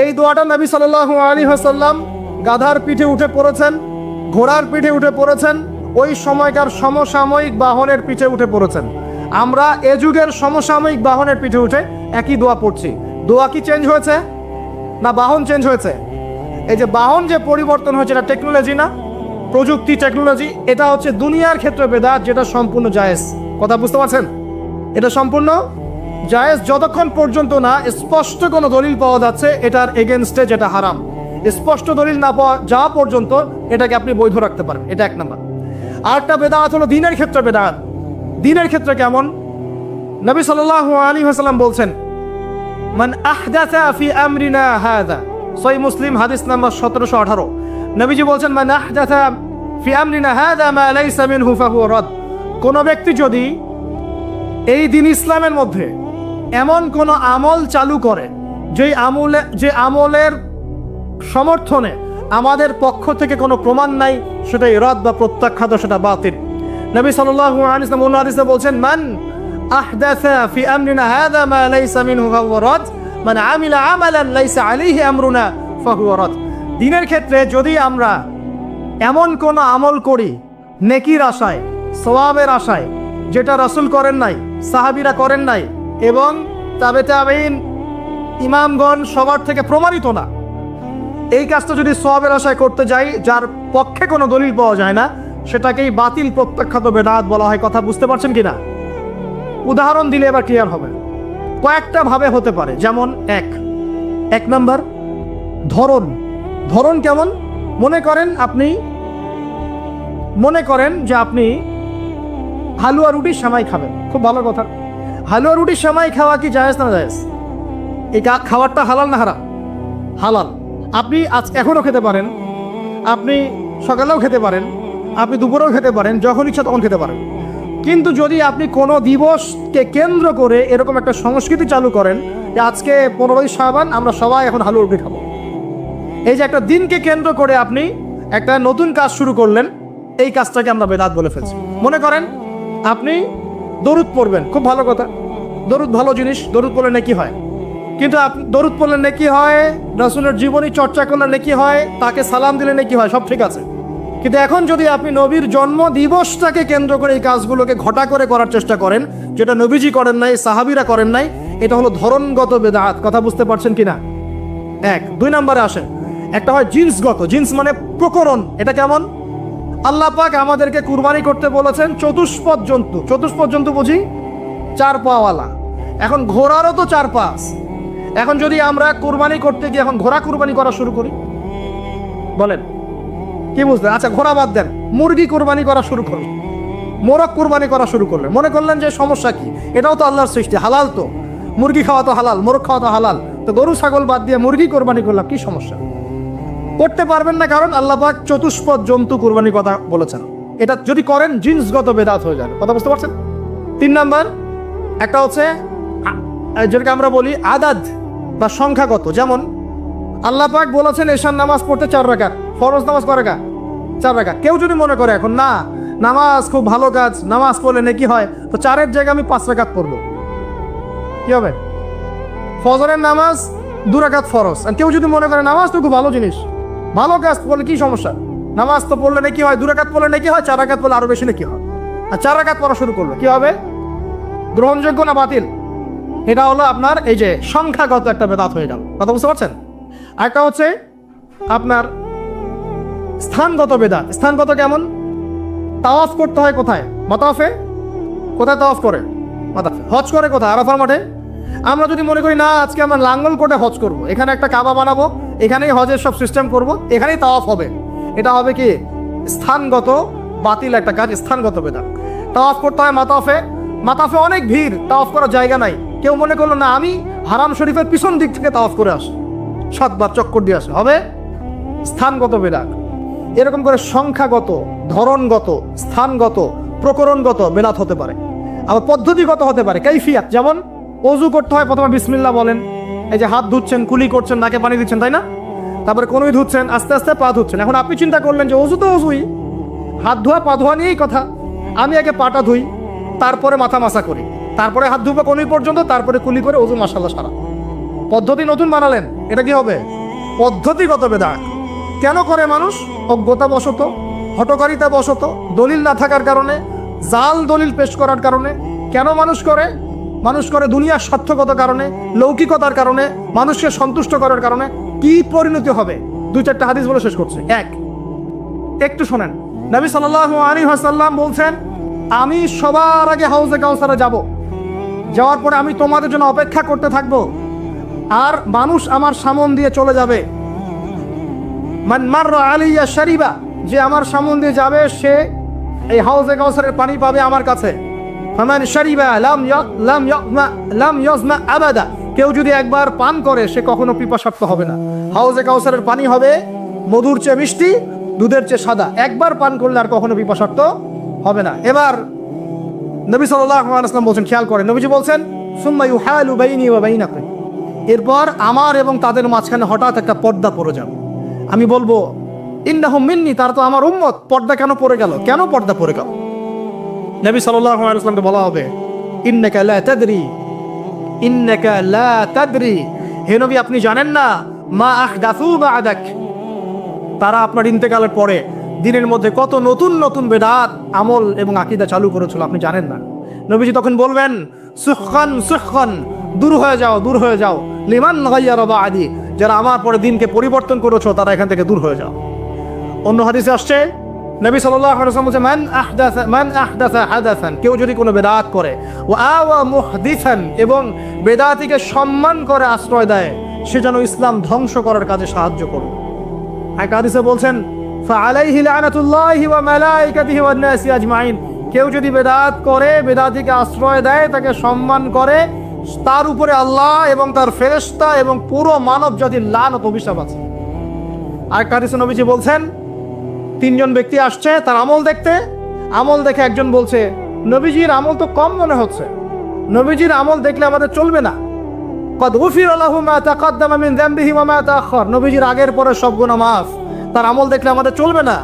এই দোয়াটা নবী সাল্লাল্লাহু আলাইহি ওয়াসাল্লাম গাধার পিঠে উঠে পড়েছেন, ঘোড়ার পিঠে উঠে পড়েছেন, ওই সময়কার সমসাময়িক বাহনের পিঠে উঠে পড়েছেন। আমরা এ যুগের সমসাময়িক বাহনের পিঠে উঠে একই দোয়া পড়ছি। দোয়া কি চেঞ্জ হয়েছে না বাহন চেঞ্জ হয়েছে? এই যে বাহন যে পরিবর্তন হয়েছে, এটা টেকনোলজি না, প্রযুক্তি টেকনোলজি। এটা হচ্ছে দুনিয়ার ক্ষেত্রে বেদাত, যেটা সম্পূর্ণ জায়েজ। কথা বুঝতে পারছেন? এটা সম্পূর্ণ জায়েজ যতক্ষণ পর্যন্ত না স্পষ্ট কোনো দলিল পাওয়া যাচ্ছে এটার এগেনস্টে, যেটা হারাম। স্পষ্ট দলিল না পাওয়া যাওয়া পর্যন্ত এটাকে আপনি বৈধ রাখতে পারেন। এটা এক নাম্বার। আরেকটা বেদাত হলো দিনের ক্ষেত্রে বেদাত। দিনের ক্ষেত্রে কেমন? নবী সাল্লাল্লাহু আলাইহি ওয়াসাল্লাম বলছেন, মান আহদাসা ফি আমরিনা হাযা, সহিহ মুসলিম হাদিস নাম্বার 1718। নবীজি বলছেন, মান আহদাসা ফি আমরিনা হাযা মা লাইসা মিনহু ফাহুয়া রাদ। কোন ব্যক্তি যদি এই দিন ইসলামের মধ্যে এমন কোন আমল চালু করে যে আমলের সমর্থনে আমাদের পক্ষ থেকে কোনো প্রমাণ নাই, সেটা ইরাদ বা প্রত্যাখ্যাত, সেটা বাতিল। নবী সাল্লাল্লাহু আলাইহি ওয়াসাল্লাম অন্য হাদিসে বলছেন, মান আহদাসা ফি আমরিনা হাযা মা লাইসা মিনহু ফাহুয়া রাদ, মান আমিলা আমালান লাইসা আলাইহি আমরুনা ফাহুয়া রাদ। দিনের ক্ষেত্রে যদি আমরা এমন কোন আমল করি নেকির আশায়, সওয়াবের আশায়, যেটা রাসূল করেন নাই, সাহাবীরা করেন নাই এবং তাবেঈন ইমামগণ সবার থেকে প্রমাণিত না, এই কাজটা যদি সওয়াবের আশায় করতে যাই যার পক্ষে কোনো দলিল পাওয়া যায় না, সেটাকেই বাতিল প্রত্যাখ্যাত বেদাত বলা হয়। কথা বুঝতে পারছেন কিনা? উদাহরণ দিলে এবার ক্লিয়ার হবে। কয়েকটা ভাবে হতে পারে। যেমন এক নাম্বার ধরন কেমন? মনে করেন যে আপনি হালুয়া রুটির সেমাই খাবেন, খুব ভালো কথা। হালুয়া রুটির সেমাই খাওয়া কি জায়েজ না জায়েজ? এই খাবারটা হালাল না হারাম? হালাল। আপনি এখনও খেতে পারেন, আপনি সকালেও খেতে পারেন, আপনি দুপুরেও খেতে পারেন, যখন ইচ্ছা তখন খেতে পারেন। কিন্তু যদি আপনি কোনো দিবসকে কেন্দ্র করে এরকম একটা সংস্কৃতি চালু করেন যে আজকে 15ই শাবান আমরা সবাই এখন হালুয়া রুটি খাবো, এই যে একটা দিনকে কেন্দ্র করে আপনি একটা নতুন কাজ শুরু করলেন, এই কাজটাকে আমরা বেদাত বলে ফেলছি। মনে করেন আপনি দরুদ পড়বেন, খুব ভালো কথা, দরুদ ভালো জিনিস, দরুদ পড়লে নেকি হয়। কিন্তু আপনি দরুদ পড়লে নেকি হয়, রাসূলের জীবনী চর্চা করলে নেকি হয়, তাকে সালাম দিলে নেকি হয়, সব ঠিক আছে। কিন্তু এখন যদি আপনি নবীর জন্ম দিবসটাকে কেন্দ্র করে এই কাজগুলোকে ঘটা করে করার চেষ্টা করেন, যেটা নবীজি করেন নাই, সাহাবীরা করেন নাই, এটা হলো ধরনগত বেদাত। কথা বুঝতে পারছেন কিনা? দুই নম্বরে আসেন, একটা হয় জিন্সগত। জিন্স মানে প্রকরণ। এটা কেমন? আল্লাহ পাক আমাদেরকে কুরবানি করতে বলেছেন চতুষ্পদ জন্তু। চতুষ্পদ জন্তু বুঝি 4 পাওয়ালা। এখন ঘোড়ারও তো 4 পা আছে। এখন যদি আমরা কুরবানি করতে গিয়ে এখন ঘোড়া কুরবানি করা শুরু করি, বলেন কি বুঝলেন? আচ্ছা ঘোড়া বাদ দেন, মুরগি কুরবানি করা শুরু করলেন, মোরগ কুরবানি করা শুরু করলেন, মনে করলেন যে সমস্যা কি, এটাও তো আল্লাহর সৃষ্টি, হালাল তো, মুরগি খাওয়া তো হালাল, মোরগ খাওয়া তো হালাল, তো গরু ছাগল বাদ দিয়ে মুরগি কুরবানি করলাম, কি সমস্যা? করতে পারবেন না, কারণ আল্লাহ পাক চতুষ্পদ জন্তু কুরবানির কথা বলেছেন। এটা যদি করেন জিন্সগত বেদাত হয়ে যাবে। কথা বুঝতে পারছেন? 3 নাম্বার একটা হচ্ছে যেটাকে আমরা বলি আদাদ বা সংখ্যাগত। যেমন আল্লাহ পাক বলেছেন এশার নামাজ পড়তে 4 রাকাত, ফরজ নামাজ কয় রাকাত? 4 রাকাত। কেউ যদি মনে করে এখন না নামাজ খুব ভালো কাজ, নামাজ পড়লে নেকি হয়, তো 4-এর জায়গায় আমি 5 রাকাত পড়বো, কি হবে? ফজরের নামাজ 2 রাকাত ফরজ। আর কেউ যদি মনে করে নামাজ তো খুব ভালো জিনিস, ভালো কাজ পড়লে কি সমস্যা, নামাজ তো পড়লে নাকি হয়, 2 রাকাত পড়লে নাকি হয়, 4 রাকাত পড়লে আরো বেশি নাকি হয়। আর 4 রাকাত পড়া শুরু করলো, কি হবে? গ্রহণযোগ্য না বাতিল? এটা হলো আপনার এই যে সংখ্যাগত একটা বেদাত হয়ে গেল। কথা বুঝতে পারছেন? আরেকটা হচ্ছে আপনার স্থানগত বেদাত। স্থানগত কেমন? তাওয়াফ করতে হয় কোথায়? মাতাফে। কোথায় তাওয়াফ করে? মাতাফে। হজ করে কোথায়? আরাফার মাঠে। আমরা যদি মনে করি না আজকে আমরা লাঙ্গল কোটে হজ করব, এখানে একটা কাবা বানাবো, এখানেই হজের সব সিস্টেম করব, এখানেই তাওয়াফ হবে, এটা হবে কি? স্থানগত বাতিল একটা কাজ, স্থানগত বেদাত। তাওয়াফ করতে হয় মাতাফে। মাতাফে অনেক ভিড়, তাওয়াফ করার জায়গা নাই। কেউ মনে করলো না আমি হারাম শরীফের পিছন দিক থেকে তাওয়াফ করে আসি, 7 বার চক্কর দিয়ে আসে, হবে স্থানগত বেদাত। এরকম করে সংখ্যাগত, ধরনগত, স্থানগত, প্রকরণগত বেদাত হতে পারে। আবার পদ্ধতিগত হতে পারে, কাইফিয়াত। যেমন ওযু করতে হয়, প্রথমে বিসমিল্লাহ বলেন, এই যে হাত ধুচ্ছেন, কুলি করছেন, নাকে পানি দিচ্ছেন, তাই না? তারপরে কোনোই ধুচ্ছেন, আস্তে আস্তে পা ধুচ্ছেন। এখন আপনি চিন্তা করলেন যে ওযু তো ওযুই, হাত ধোয়া পা ধোয়া নিয়েই কথা, আমি আগে পাটা ধুই, তারপরে মাথা মাসা করি, তারপরে হাত ধুবো কোনোই পর্যন্ত, তারপরে কুলি করে ওযু মাশাআল্লাহ সারা। পদ্ধতি নতুন বানালেন, এটা কি হবে? পদ্ধতিগত বেদাত। কেন করে মানুষ? অজ্ঞতাবশত, হঠকারিতা বশত, দলিল না থাকার কারণে, জাল দলিল পেশ করার কারণে। কেন মানুষ করে? মানুষ করে দুনিয়ার স্বার্থগত কারণে, লৌকিকতার কারণে, মানুষকে সন্তুষ্ট করার কারণে। কি পরিণতি হবে? 2-4টা হাদিস বলে শেষ করছে। একটু শোনেন, নবী সাল্লাল্লাহু আলাইহি ওয়াসাল্লাম বলছেন, আমি সবার আগে হাউজে কাউসারে যাব, যাওয়ার পরে আমি তোমাদের জন্য অপেক্ষা করতে থাকবো, আর মানুষ আমার সামন দিয়ে চলে যাবে। মান মাররা আলাইয়া শারিবা, যে আমার সামন দিয়ে যাবে সে এই হাউজে কাউসারের পানি পাবে আমার কাছে। ফামান শারিবা লাম ইয়াজমা আবাদা, কেউ যদি একবার পান করে সে কখনো পিপাসার্ত হবে না। হাউজে কাউসারের পানি হবে মধুর চেয়ে মিষ্টি, দুধের চেয়ে সাদা। একবার পান করলে আর কখনো পিপাসার্ত হবে না। এবার নবী সাল্লাল্লাহু আলাইহি ওয়াসাল্লাম বলছেন, খেয়াল করেন, নবীজি বলছেন, সুম্মা ইউহালু বাইনি ওয়া বাইনাকুম, এরপর আমার এবং তাদের মাঝখানে হঠাৎ একটা পর্দা পড়ে যাবে। আমি বলবো, ইন্নাহুম মিন্নি, তারা তো আমার উম্মত, পর্দা কেন পড়ে গেল? কেন পর্দা পড়ে গেল? নবী সাল্লাল্লাহু আলাইহি ওয়াসাল্লামকে বলা হবে, ইন্নাকা লা তাদরি, ইন্নাকা লা তাদরি, হে নবী আপনি জানেন না, মা আহদাসু বা'দাক, তারা আপনার ইন্তেকালের পরে দিনের মধ্যে কত নতুন নতুন বেদাত, আমল এবং আকীদা চালু করেছিল, আপনি জানেন না। নবীজি তখন বলবেন, সুখান সুখান, দূর হয়ে যাও, দূর হয়ে যাও, লিমান গায়্যারা বা'দি, যারা আমার পরে দিনকে পরিবর্তন করেছো তারা এখান থেকে দূর হয়ে যাও। অন্য হাদিসে আসছে, নবী সাল্লাল্লাহু আলাইহি ওয়াসাল্লাম বলেন, মান আহদাসা হাদাসান, কেউ যদি কোনো বেদাত করে, ওয়া আওয়া মুহদিসান, এবং বেদাতিকে সম্মান করে আশ্রয় দেয়, সে যেন ইসলাম ধ্বংস করার কাজে সাহায্য করে। এক হাদিসে বলছেন, ফাআলাইহি লানাতুল্লাহি ওয়া মালাইকাতিহি ওয়ান নাসি আজমাইন, কেউ যদি বেদাত করে, বেদাতিকে আশ্রয় দেয়, তাকে সম্মান করে, তার উপরে আল্লাহ এবং তার ফেরেশতা এবং পুরো মানব জাতির লানত অভিশাপ আছে। আরেক হাদিসে নবীজি বলছেন, 3 জন ব্যক্তি আসছে তার আমল দেখতে। আমল দেখে একজন বলছে, নবীজির আমল তো কম মনে হচ্ছে, নবীজির আমল দেখলে আমাদের চলবে না। কদ গুফিরা লাহু মা তাকাদ্দামা মিন যামবিহি ওয়া মা তাআখার, নবীজির আগের পরে সব গুনাহ মাফ, তার আমল দেখলে আমাদের চলবে না।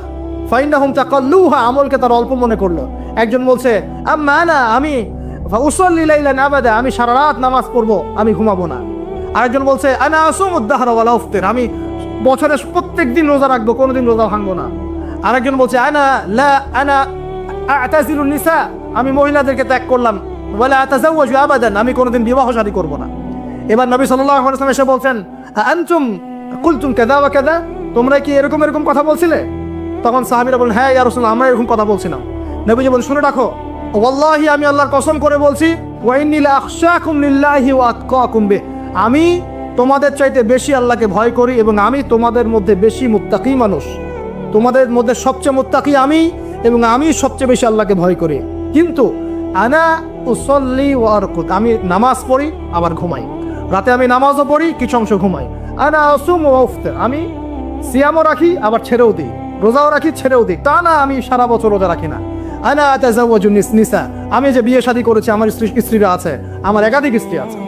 ফাইন্নাহুম তাকাল্লুহা, আমলকে তার অল্প মনে করলো। একজন বলছে, আম্মা আনা, আমি ফাউসাল্লি লাইলান আবাদা, আমি সারা রাত নামাজ পড়বো, আমি ঘুমাবো না। আরেকজন বলছে, আনা আসুমুদ দাহরা ওয়ালা আফতির, আমি বছরে প্রত্যেক দিন রোজা রাখবো, কোনোদিন রোজা ভাঙবো না। আরেকজন বলছে, আনা আতাজিলুন নিসা, আমি মহিলাদেরকে ত্যাগ করলাম, ওয়ালা আতাজাওয়াজু আবাদান, আমি কোনোদিন বিবাহ শাদী করবো না। এবার নবী সাল্লাল্লাহু আলাইহি ওয়াসাল্লাম এসে বলছেন, আনতুম কুলতুম কাযা ওয়া কাযা, তোমরা কি এরকম এরকম কথা বলছিলে? তখন সাহাবীরা বলেন, হ্যাঁ ইয়া রাসূলুল্লাহ, আমরা এরকম কথা বলছিলাম। নবীজি বলেন, শুনে রাখো, ওয়াল্লাহি, আমি আল্লাহর কসম করে বলছি, ওয়া ইন্নী লা আখশাকুম লিল্লাহি ওয়া আতকাকুম বিহি, আমি তোমাদের চাইতে বেশি আল্লাহকে ভয় করি এবং আমি তোমাদের মধ্যে বেশি মুত্তাকি মানুষ, তোমাদের মধ্যে সবচেয়ে মুত্তাকি আমি, এবং আমি সবচেয়ে বেশি আল্লাহকে ভয় করি। কিন্তু আনা উসাল্লি ওয়া আরকুদ, আমি নামাজ পড়ি আবার ঘুমাই, রাতে আমি নামাজও পড়ি, কিছু অংশ ঘুমাই। আনা আসুম ওয়া আফতির, আমি সিয়ামও রাখি আবার ছেড়েও দিই, রোজাও রাখি ছেড়েও দিই, তা না আমি সারা বছর রোজা রাখি না। আনা আতাজাওয়াজু নিসা, আমি যে বিয়ে শাদী করেছি, আমার স্ত্রীরা আছে, আমার একাধিক স্ত্রী আছে।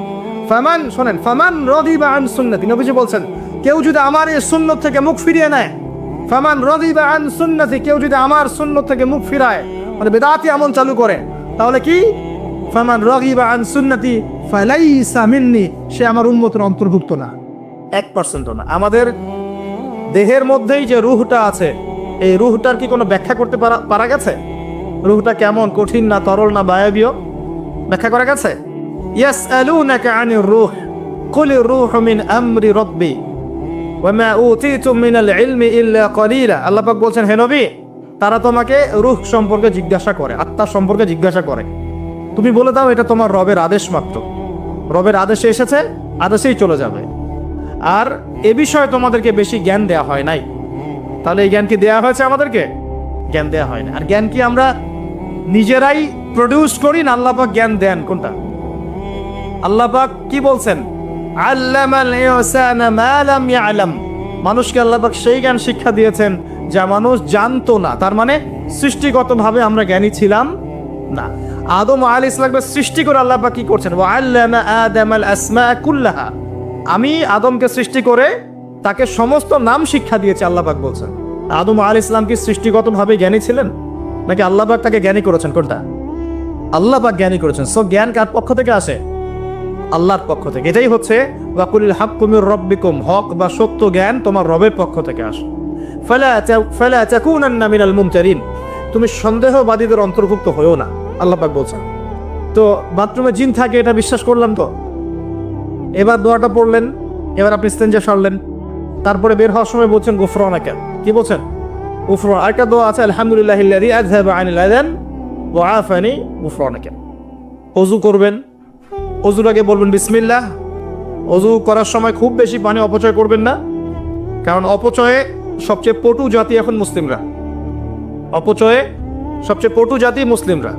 ফামান, শোনেন, ফামান রাদিবা আন সুন্নতি, নবীজি বলছেন, কেউ যদি আমার এই সুন্নত থেকে মুখ ফিরিয়ে নেয়, ফামান রাদিবা আন সুন্নতি, কেউ যদি আমার সুন্নত থেকে মুখ ফিরায়, মানে বেদাতি আমল চালু করে, তাহলে কি? ফামান রাগিবা আন সুন্নতি ফালাইসা মিন্নি, সে আমার উম্মতের অন্তর্ভুক্ত না, 1% না। আমাদের দেহের মধ্যেই যে রূহটা আছে, এই রূহটার কি কোনো ব্যাখ্যা করতে পারা গেছে? রূহটা কেমন, কঠিন না তরল না বায়বীয়, ব্যাখ্যা করা গেছে? ইয়াসআলুনাকা আনির রূহ কুলির রূহু মিন আমরি রাব্বি ওয়া মা উতিতুম মিনাল ইলমি ইল্লা কলিলা, আল্লাহ পাক বলছেন, হে নবী, তারা তোমাকে রূহ সম্পর্কে জিজ্ঞাসা করে, আত্মা সম্পর্কে জিজ্ঞাসা করে, তুমি বলে দাও এটা তোমার রবের আদেশ মাত্র, রবের আদেশে এসেছে, আদেশেই চলে যাবে, আর এ বিষয়ে তোমাদেরকে বেশি জ্ঞান দেয়া হয় নাই। তাহলে এই জ্ঞান কি দেয়া হয়েছে আমাদেরকে? জ্ঞান দেয়া হয় না। আর জ্ঞান কি আমরা নিজেরাই প্রডিউস করি না আল্লাহ পাক জ্ঞান দেন? কোনটা? আল্লাহ পাক কি বলছেন? আল্লামাল ইনসানা মা লাম ইয়ালাম, মানুষকে আল্লাহ পাক সেই জ্ঞান শিক্ষা দিয়েছেন যা মানুষ জানতো না। তার মানে সৃষ্টিগতভাবে আমরা জ্ঞানী ছিলাম না। আদম আলাইহিস সালামকে সৃষ্টি করে আল্লাহ পাক কি করছেন? ওয়া আল্লামা আদামাল আসমা কুল্লাহা, আমি আদমকে সৃষ্টি করে তাকে সমস্ত নাম শিক্ষা দিয়েছি, আল্লাহ পাক বলছেন। আদম আলাইহিস সালাম কি সৃষ্টিগতভাবে জ্ঞানী ছিলেন, নাকি আল্লাহ পাক তাকে জ্ঞানী করেছেন? কোনটা? আল্লাহ পাক জ্ঞানী করেছেন। সো জ্ঞান কার পক্ষ থেকে আসে? আল্লাহর পক্ষ থেকে। এটাই হচ্ছে ওয়াকুলিল হাক্কু মির রাব্বিকুম, হক বা সত্য জ্ঞান তোমার রবের পক্ষ থেকে আসে। ফালা তাকুনান্না মিনাল মুমতারিন, তুমি সন্দেহবাদীদের অন্তর্ভুক্ত হয়েও না, আল্লাহ পাক বলছেন। তো বাথরুমে জিন থাকে এটা বিশ্বাস করলাম তো, এবার দোয়াটা পড়লেন, এবার আপনি ইস্তেঞ্জা সারলেন, তারপরে বের হওয়ার সময় বলছেন গুফরানাকা, কি বলছেন? গুফরান। আরেকটা দোয়া আছে, আলহামদুলিল্লাহিল্লাযী আযহাবা আনিল আযান ওয়া আফানি গুফরানাকা। ওযু করবেন, ওযুর আগে বলবেন বিসমিল্লাহ। ওযু করার সময় খুব বেশি পানি অপচয় করবেন না, কারণ অপচয়ে সবচেয়ে পটু জাতি এখন মুসলিমরা। অপচয়ে সবচেয়ে পটু জাতি মুসলিমরা।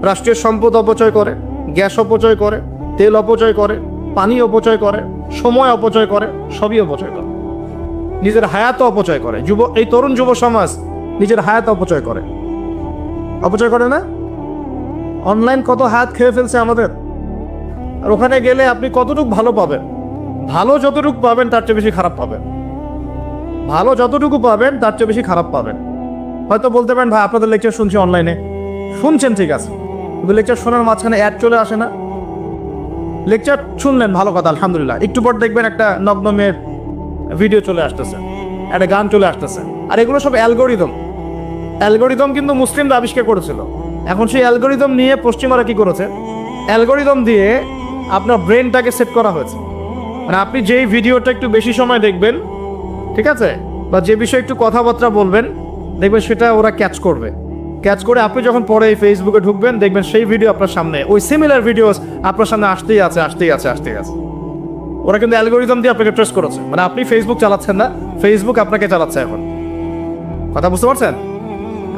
রাষ্ট্রীয় সম্পদ অপচয় করে, গ্যাস অপচয় করে, তেল অপচয় করে, পানি অপচয় করে, সময় অপচয় করে, সবই অপচয় করে। নিজের হায়াতও অপচয় করে। এই তরুণ যুব সমাজ নিজের হায়াত অপচয় করে, অপচয় করে না? অনলাইন কত হায়াত খেয়ে ফেলছে আমাদের। আর ওখানে গেলে আপনি কতটুকু ভালো পাবেন? ভালো যতটুকু পাবেন তার চেয়ে বেশি খারাপ পাবেন। ভালো যতটুকু পাবেন তার চেয়ে বেশি খারাপ পাবেন। হয়তো বলতে পারেন, ভাই আপনাদের লেকচার শুনছি অনলাইনে। শুনছেন, ঠিক আছে, কিন্তু লেকচার শোনার মাঝখানে অ্যাড চলে আসে না? লেকচার শুনলেন, ভালো কথা, আলহামদুলিল্লাহ। একটু পর দেখবেন একটা নগ্ন মেয়ের ভিডিও চলে আসতেছে, একটা গান চলে আসতেছে। আর এগুলো সব অ্যালগোরিদম। অ্যালগোরিদম কিন্তু মুসলিমরা আবিষ্কার করেছিল। এখন সেই অ্যালগোরিদম নিয়ে পশ্চিমারা কি করেছে? অ্যালগোরিদম দিয়ে আপনার ব্রেনটাকে সেট করা হয়েছে। মানে আপনি যেই ভিডিওটা একটু বেশি সময় দেখবেন, ঠিক আছে, বা যে বিষয়ে একটু কথাবার্তা বলবেন, দেখবেন সেটা ওরা ক্যাচ করবে। ক্যাচ করে আপনি যখন পরে ফেসবুকে ঢুকবেন, দেখবেন সেই ভিডিও আপনার সামনে, ওই সিমিলার ভিডিওস আপনার সামনে আসতেই আছে, আসতেই আছে, আসতেই আছে। ওরা কিন্তু অ্যালগোরিদম দিয়ে আপনাকে ট্রেস করেছে। মানে আপনি ফেসবুক চালাচ্ছেন না, ফেসবুক আপনাকে চালাচ্ছে এখন। কথা বুঝতে পারছেন?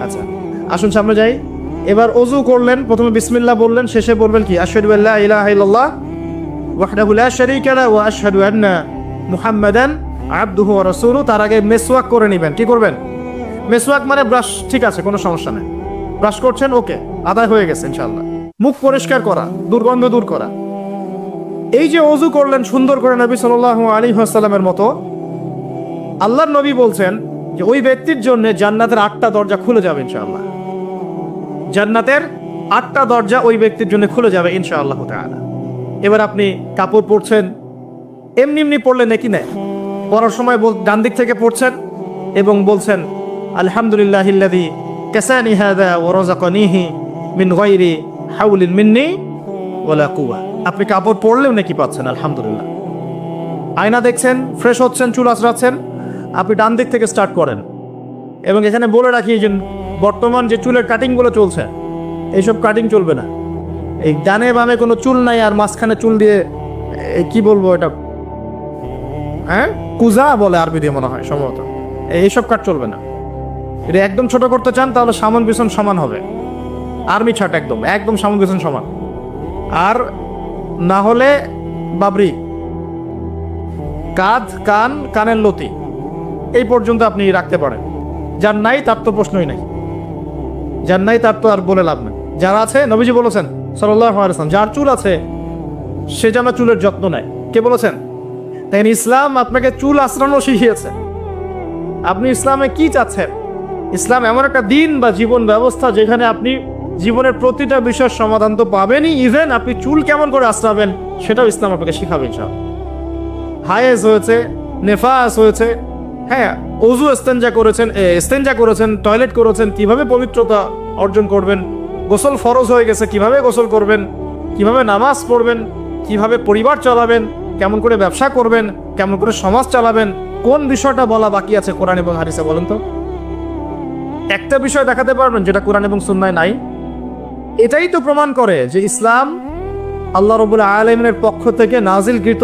আচ্ছা, আসুন সামনে যাই। এবার ওযু করলেন, প্রথমে বিসমিল্লাহ বললেন, শেষে বলবেন কি? আশহাদু আল্লা ইলাহা ইল্লাল্লাহ ওয়াহদাহু লা শারীকা লাহু ওয়া আশহাদু আন্না মুহাম্মাদান আবদুহু ওয়া রাসূলুহু। তার আগে মেসওয়াক করে নেবেন। কি করবেন? মেসওয়াক মানে ব্রাশ, ঠিক আছে, কোনো সমস্যা নেই। ব্রাশ করছেন, ওকে, আদায় হয়ে গেছে ইনশাআল্লাহ। মুখ পরিষ্কার করা, দুর্গন্ধ দূর করা। এই যে ওযু করলেন সুন্দর করে নবী সাল্লাল্লাহু আলাইহি ওয়াসাল্লামের মতো, আল্লাহর নবী বলছেন যে ওই ব্যক্তির জন্য জান্নাতের 8টা দরজা খুলে যাবে ইনশাআল্লাহ। জান্নাতের 8টা দরজা ওই ব্যক্তির জন্য খুলে যাবে ইনশাআল্লাহ তাআলা। এবার আপনি কাপড় পরছেন, এমনি এমনি পড়লেন নাকি না? পড়ার সময় ডান দিক থেকে পড়ছেন এবং বলছেন আলহামদুলিল্লাহিল্লাযী কাসানি হাযা ওয়া রাযাকানিহি মিন গায়রি হাওলিন মিন্নি ওয়ালা কুওয়া। আপনি কাপড় পরলেও নাকি পাচ্ছেন আলহামদুলিল্লাহ। আয়না দেখছেন, ফ্রেশ হচ্ছেন, চুল আঁচড়াচ্ছেন, আপনি ডান দিক থেকে স্টার্ট করেন। এবং এখানে বলে রাখি যে বর্তমান যে চুলের কাটিংগুলো চলছে, এইসব কাটিং চলবে না। এই ডানে বামে কোনো চুল নাই, আর মাঝখানে চুল দিয়ে কি বলবো এটা, হ্যাঁ, কুজা বলে আরবি দিয়ে মনে হয় সম্ভবত। এইসব কাট চলবে না। এটা একদম ছোট করতে চান তাহলে সামন পিছন সমান হবে, আর্মি ছাট, একদম একদম সামন পিছন সমান। আর না হলে বাবরি, কাঁধ, কান, কানের লতি এই পর্যন্ত আপনি রাখতে পারেন। যার নাই তার তো প্রশ্নই নাই, যার নাই তার তো আর বলে লাভ নেই। যার আছে, নবীজি বলেছেন সাল্লাল্লাহু আলাইহি ওয়াসাল্লাম, যার চুল আছে সে যেন চুলের যত্ন নেয়। কে বলেছেন? তাই ইসলাম আপনাকে চুল আঁচড়ানো শিখিয়েছে। আপনি ইসলামে কি চাচ্ছেন? ইসলাম এমন একটা দিন বা জীবন ব্যবস্থা যেখানে আপনি জীবনের প্রতিটা বিষয়ের সমাধান তো পাবেনই, ইভেন আপনি চুল কেমন করে আঁচড়াবেন সেটাও ইসলাম আপনাকে শিখাবে ইনশাআল্লাহ। হায়েজ হয়েছে, নেফাস হয়েছে, হ্যাঁ, ওযু ইস্তেঞ্জা করেছেন, টয়লেট করেছেন, কিভাবে পবিত্রতা অর্জন করবেন, গোসল ফরজ হয়ে গেছে, কিভাবে গোসল করবেন, কিভাবে নামাজ পড়বেন, কিভাবে পরিবার চালাবেন, কেমন করে ব্যবসা করবেন, কেমন করে সমাজ চালাবেন, কোন বিষয়টা বলা বাকি আছে কোরআন এবং হাদিসে বলেন তো? একটা বিষয় দেখাতে পারবেন যেটা কোরআন এবং সুন্নায় নাই? এটাই তো প্রমাণ করে যে ইসলাম আল্লাহ রাব্বুল আলামিনের পক্ষ থেকে নাজিলকৃত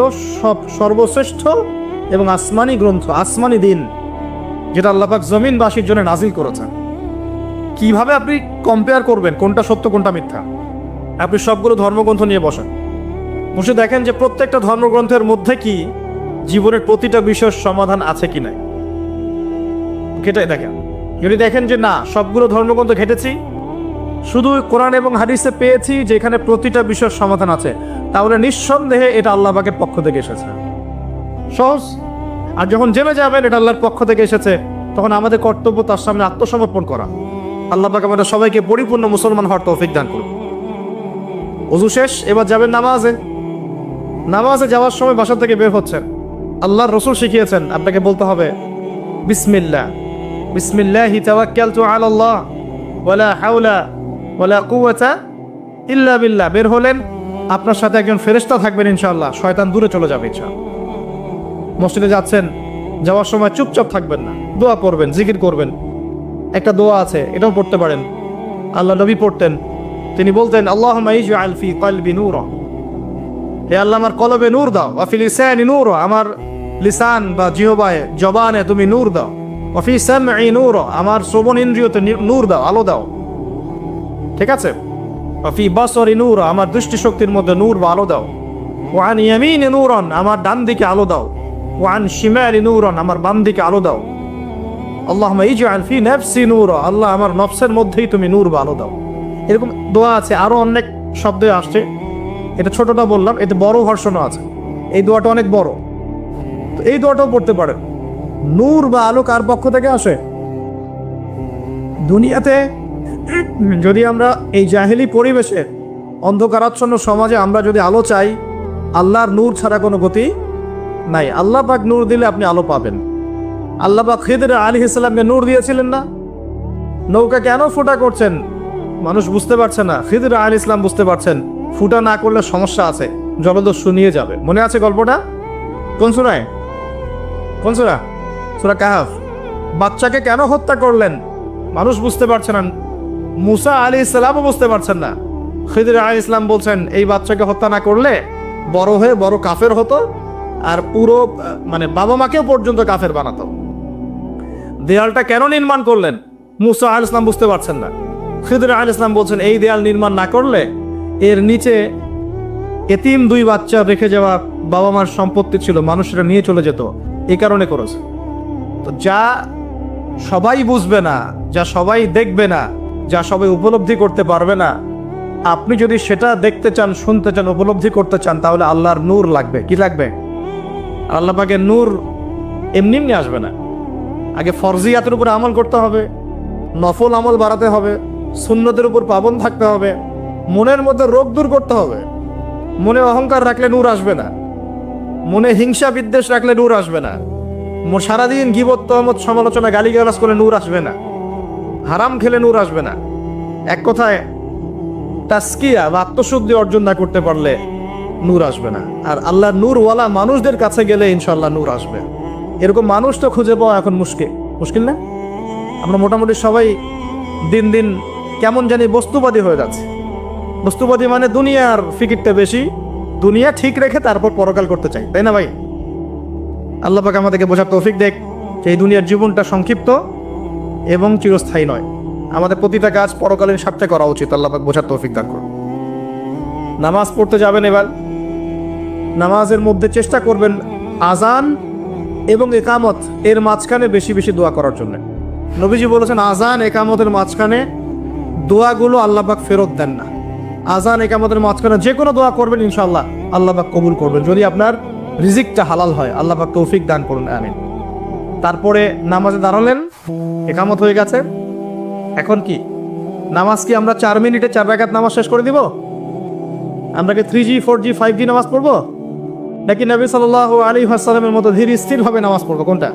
সর্বশ্রেষ্ঠ এবং আসমানি গ্রন্থ, আসমানি দিন, যেটা আল্লাহ পাক জমিনবাসীর জন্য নাজিল করেছেন। কিভাবে আপনি কম্পেয়ার করবেন কোনটা সত্য কোনটা মিথ্যা? আপনি সবগুলো ধর্মগ্রন্থ নিয়ে বসেন, বসে দেখেন যে প্রত্যেকটা ধর্মগ্রন্থের মধ্যে কি জীবনের প্রতিটা বিষয়ের সমাধান আছে কি নাই, সেটাই দেখেন। যদি দেখেন যে না, সবগুলো ধর্মগ্রন্থ ঘেটেছি, শুধু কোরআন এবং হাদিসে পেয়েছি যেখানে প্রতিটা বিষয়ের সমাধান আছে, তাহলে নিঃসন্দেহে এটা আল্লাহ পাকের পক্ষ থেকে এসেছে। সহজ। আর যখন জেনে যাবেন এটা আল্লাহর পক্ষ থেকে এসেছে, তখন আমাদের কর্তব্য তার সামনে আত্মসমর্পণ করা। আল্লাহ পাক আমাদের সবাইকে পরিপূর্ণ মুসলমান হওয়ার তৌফিক দান করুন। ওযু শেষ, এবার যাবেন নামাজে। নামাজে যাওয়ার সময় বাসা থেকে বের হচ্ছেন, আল্লাহর রাসূল শিখিয়েছেন আপনাকে বলতে হবে বিসমিল্লাহ, বিসমিল্লাহি তাওয়াক্কালতু আলাল্লাহ ওয়ালা হাওলা ওয়ালা কুওয়াতা ইল্লা বিল্লাহ বের হলেন, আপনার সাথে একজন ফেরেশতা থাকবেন ইনশাআল্লাহ, শয়তান দূরে চলে যাবে ইনশাআল্লাহ। মসজিদে যাচ্ছেন, যাওয়ার সময় চুপচাপ থাকবেন না, দোয়া পড়বেন, জিকির করবেন। একটা দোয়া আছে, এটাও পড়তে পারেন, আল্লাহ নবী পড়তেন। তিনি বলতেন, আল্লাহুম্মা ইজআল ফি কলবি নূরা, হে আল্লাহ আমার কলবে নূর দাও, ওয়া ফি লিসানি নূরা, আমার লিসান বা জিহবায় জবানে তুমি নূর দাও, ওয়া ফি সামঈ নূরা, আমার শ্রবণ ইন্দ্রিয়তে নূর দাও, আলো দাও। ঠিক আছে? ওয়া ফি বাসরি নূরা, আমার দৃষ্টিশক্তির মধ্যে নূর বা আলো দাও। ওয়া আন ইয়ামিনি নূরান, আমার ডান দিকে আলো দাও। ওয়া আন শিমালি নূরান, আমার বাম দিকে আলো দাও। আল্লাহুম্মা ইজআল ফি নাফসি নূরা, আল্লাহ আমার নফসের মধ্যেই তুমি নূর বা আলো দাও। এরকম দোয়া আছে, আরো অনেক শব্দ আসছে, এটা ছোটটা বললাম, এতে বড় ভার্সনও আছে। এই দোয়াটা অনেক বড়, তো এই দোয়াটাও পড়তে পারেন। নূর বা আলো কার পক্ষ থেকে আসে? দুনিয়াতে যদি আমরা এই জাহেলি পরিবেশে অন্ধকারাচ্ছন্ন সমাজে আমরা যদি আলো চাই, আল্লাহর নূর ছাড়া কোনো গতি নাই। আল্লাহ পাক নূর দিলে আপনি আলো পাবেন। আল্লাহ পাক খিদর আলাইহিস সালামকে নূর দিয়েছিলেন না? নৌকা কেন ফুটা করছেন মানুষ বুঝতে পারছে না, খিদর আলাইহিস সালাম বুঝতে পারছেন ফুটা না করলে সমস্যা আছে, জলদস্যু নিয়ে যাবে। মনে আছে গল্পটা? কোন সূরায়? কোন সূরা? সূরা কাহফ। বাচ্চাকে কেন হত্যা করলেন মানুষ বুঝতে পারছে না, মুসা আলাইহিস সালামও বুঝতে পারছেন না। খিদর আলাইহিস সালাম বলছেন এই বাচ্চাকে হত্যা না করলে বড় হয়ে বড় কাফের হতো, আর পুরো মানে বাবা মাকেও পর্যন্ত কাফের বানাতো। দেয়ালটা কেন নির্মাণ করলেন মুসা আলাইহিস সালাম বুঝতে পারছেন না। খিদর আলাইহিস সালাম বলছেন এই দেয়াল নির্মাণ না করলে এর নিচে এতিম দুই বাচ্চা রেখে যাওয়া বাবা মার সম্পত্তি ছিল, মানুষেরা নিয়ে চলে যেত, এই কারণে করেছে। তো যা সবাই বুঝবে না, যা সবাই দেখবে না, যা সবাই উপলব্ধি করতে পারবে না, আপনি যদি সেটা দেখতে চান, শুনতে চান, উপলব্ধি করতে চান, তাহলে আল্লাহর নূর লাগবে। কি লাগবে? আল্লাহ পাকের নূর এমনি এমনি আসবে না। আগে ফরজিয়াতের উপর আমল করতে হবে, নফল আমল বাড়াতে হবে, সুন্নতের উপর পাবন থাকতে হবে, মনের মধ্যে রোগ দূর করতে হবে। মনে অহংকার রাখলে নূর আসবে না, মনে হিংসা বিদ্বেষ রাখলে নূর আসবে না, সারাদিন গীবত তহমত সমালোচনা গালিগালাজ করলে নূর আসবে না, হারাম খেলে নূর আসবে না। এক কথায় তাসকিয়া বা আত্মশুদ্ধি অর্জন না করতে পারলে নূর আসবে না। আর আল্লাহ নূরওয়ালা মানুষদের কাছে গেলে ইনশাল্লাহ নূর আসবে। এরকম মানুষ তো খুঁজে পাওয়া এখন মুশকিল না? আমরা মোটামুটি সবাই দিন দিন কেমন জানি বস্তুবাদী হয়ে যাচ্ছে। বস্তুবাদী মানে দুনিয়ার ফিকিরটা বেশি, দুনিয়া ঠিক রেখে তারপর পরকাল করতে চাই, তাই না ভাই? আল্লাহ পাক আমাদেরকে বোঝার তৌফিক দেখ যে এই দুনিয়ার জীবনটা সংক্ষিপ্ত এবং চিরস্থায়ী নয়। আমাদের প্রতিটা কাজ পরকালীন স্বার্থে করা উচিত। আল্লাহ পাক বোঝার তৌফিক দান করুন। নামাজ পড়তে যাবেন, এবার নামাজের মধ্যে চেষ্টা করবেন আজান এবং একামত এর মাঝখানে বেশি বেশি দোয়া করার জন্য। নবীজি বলেছেন আজান একামতের মাঝখানে দোয়াগুলো আল্লাহ পাক ফেরত দেন না। আজান একামতের মাঝখানে যে কোনো দোয়া করবেন ইনশাআল্লাহ আল্লাহ পাক কবুল করবেন, যদি আপনার রিজিকটা হালাল হয়। আল্লাহ পাক তৌফিক দান করুন, আমিন। তারপরে নামাজে দাঁড়ালেন, একামত হয়ে গেছে, এখন কি নামাজ কি আমরা 4 মিনিটে 4 রাকাত নামাজ শেষ করে দিব? আমরা কি 3G 4G 5G নামাজ পড়বো, নাকি নবী সাল্লাল্লাহু আলাইহি ওয়াসাল্লামের মতো ধীর স্থিরভাবে নামাজ পড়বো, কোনটা?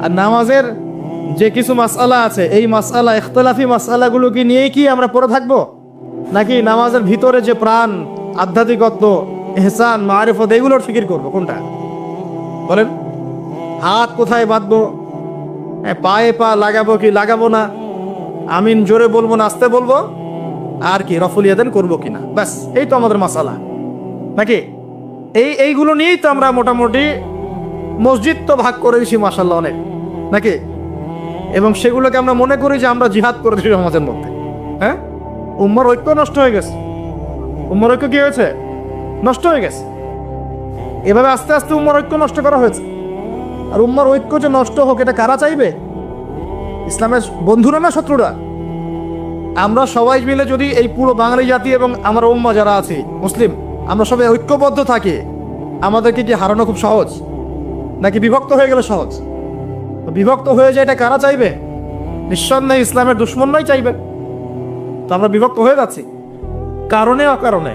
আর নামাজের যে কিছু মাসআলা আছে, এই মাসআলা ইখতিলাফি মাসআলাগুলোকে নিয়েই কি আমরা পড়ে থাকবো, নাকি নামাজের ভিতরে যে প্রাণ, আধ্যাত্মিকত্ব, ইহসান, মারিফত এগুলোর ফিকির করবো, কোনটা বলেন? হাত কোথায় বাঁধবো, পায়ে পা লাগাবো কি লাগাবো না, আমিন জোরে বলবো না আস্তে বলবো, আর কি রফুল ইয়াদান করবো কিনা, ব্যাস এই তো আমাদের মাসালা, নাকি? এইগুলো নিয়েই তো আমরা মোটামুটি মসজিদ তো ভাগ করে দিছি মাশাআল্লাহ অনেক, নাকি? এবং সেগুলোকে আমরা মনে করি যে আমরা জিহাদ করে দিচ্ছি সমাজের মধ্যে। হ্যাঁ, উম্মার ঐক্য নষ্ট হয়ে গেছে। উম্মার ঐক্য কি হয়েছে? নষ্ট হয়ে গেছে। এভাবে আস্তে আস্তে উম্মার ঐক্য নষ্ট করা হয়েছে। আর উম্মার ঐক্য যে নষ্ট হোক এটা কারা চাইবে? ইসলামের বন্ধুরা না শত্রুরা? আমরা সবাই মিলে যদি এই পুরো বাঙালি জাতি এবং আমার উম্মা যারা আছে মুসলিম, আমরা সবাই ঐক্যবদ্ধ থাকি, আমাদেরকে কি হারানো খুব সহজ, নাকি বিভক্ত হয়ে গেলে সহজ? বিভক্ত হয়ে যায় এটা কারা চাইবে? নিঃসন্দেহে ইসলামের দুশ্মনরাই চাইবে। তো আমরা বিভক্ত হয়ে যাচ্ছি কারণে অকারণে।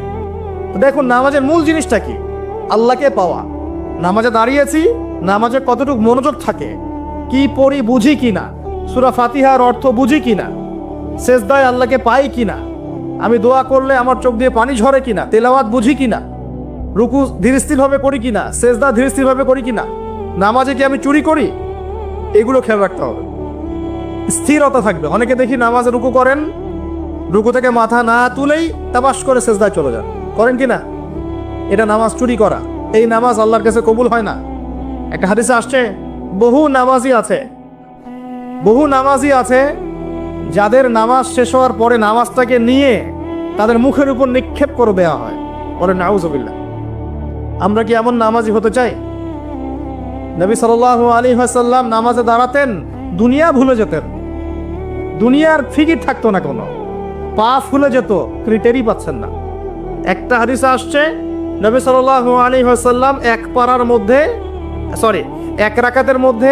তো দেখুন নামাজের মূল জিনিসটা কি? আল্লাহকে পাওয়া। নামাজে দাঁড়িয়েছি, নামাজে কতটুকু মনোযোগ থাকে, কি পড়ি বুঝি কিনা, সূরা ফাতিহার অর্থ বুঝি কিনা, সেজদায় আল্লাহকে পাই কিনা, আমি দোয়া করলে আমার চোখ দিয়ে পানি ঝরে কিনা, তেলাওয়াত বুঝি কিনা, রুকু ধীরস্থিরভাবে করি কিনা, সেজদা ধীরস্থিরভাবে করি কিনা, নামাজে কি আমি চুরি করি, এগুলো খেয়াল রাখতে হবে। স্থিরতা থাকবে। অনেকে দেখি নামাজে রুকু করেন, রুকু থেকে মাথা না তুলেই তাবাস করে সেজদায় চলে যান, করেন কিনা? এটা নামাজ চুরি করা। এই নামাজ আল্লাহর কাছে কবুল হয় না। একটা হাদিসে আসছে, বহু নামাজি আছে যাদের নামাজ শেষ হওয়ার পরে নামাজটাকে নিয়ে তাদের মুখের উপর নিক্ষেপ করে দেওয়া হয়। বলেন নাউজুবিল্লাহ। আমরা কি এমন নামাজি হতে চাই? নবী সাল্লাল্লাহু আলাইহি ওয়াসাল্লাম নামাজে দাঁড়াতেন, দুনিয়া ভুলে যেতেন, দুনিয়ার ফিকির থাকতো না, কোনো পা ফুলে যেত, তিনি টেরই পাচ্ছেন না। একটা হাদিসে আসছে, নবী সাল্লাল্লাহু আলাইহি ওয়াসাল্লাম এক রাকাতের মধ্যে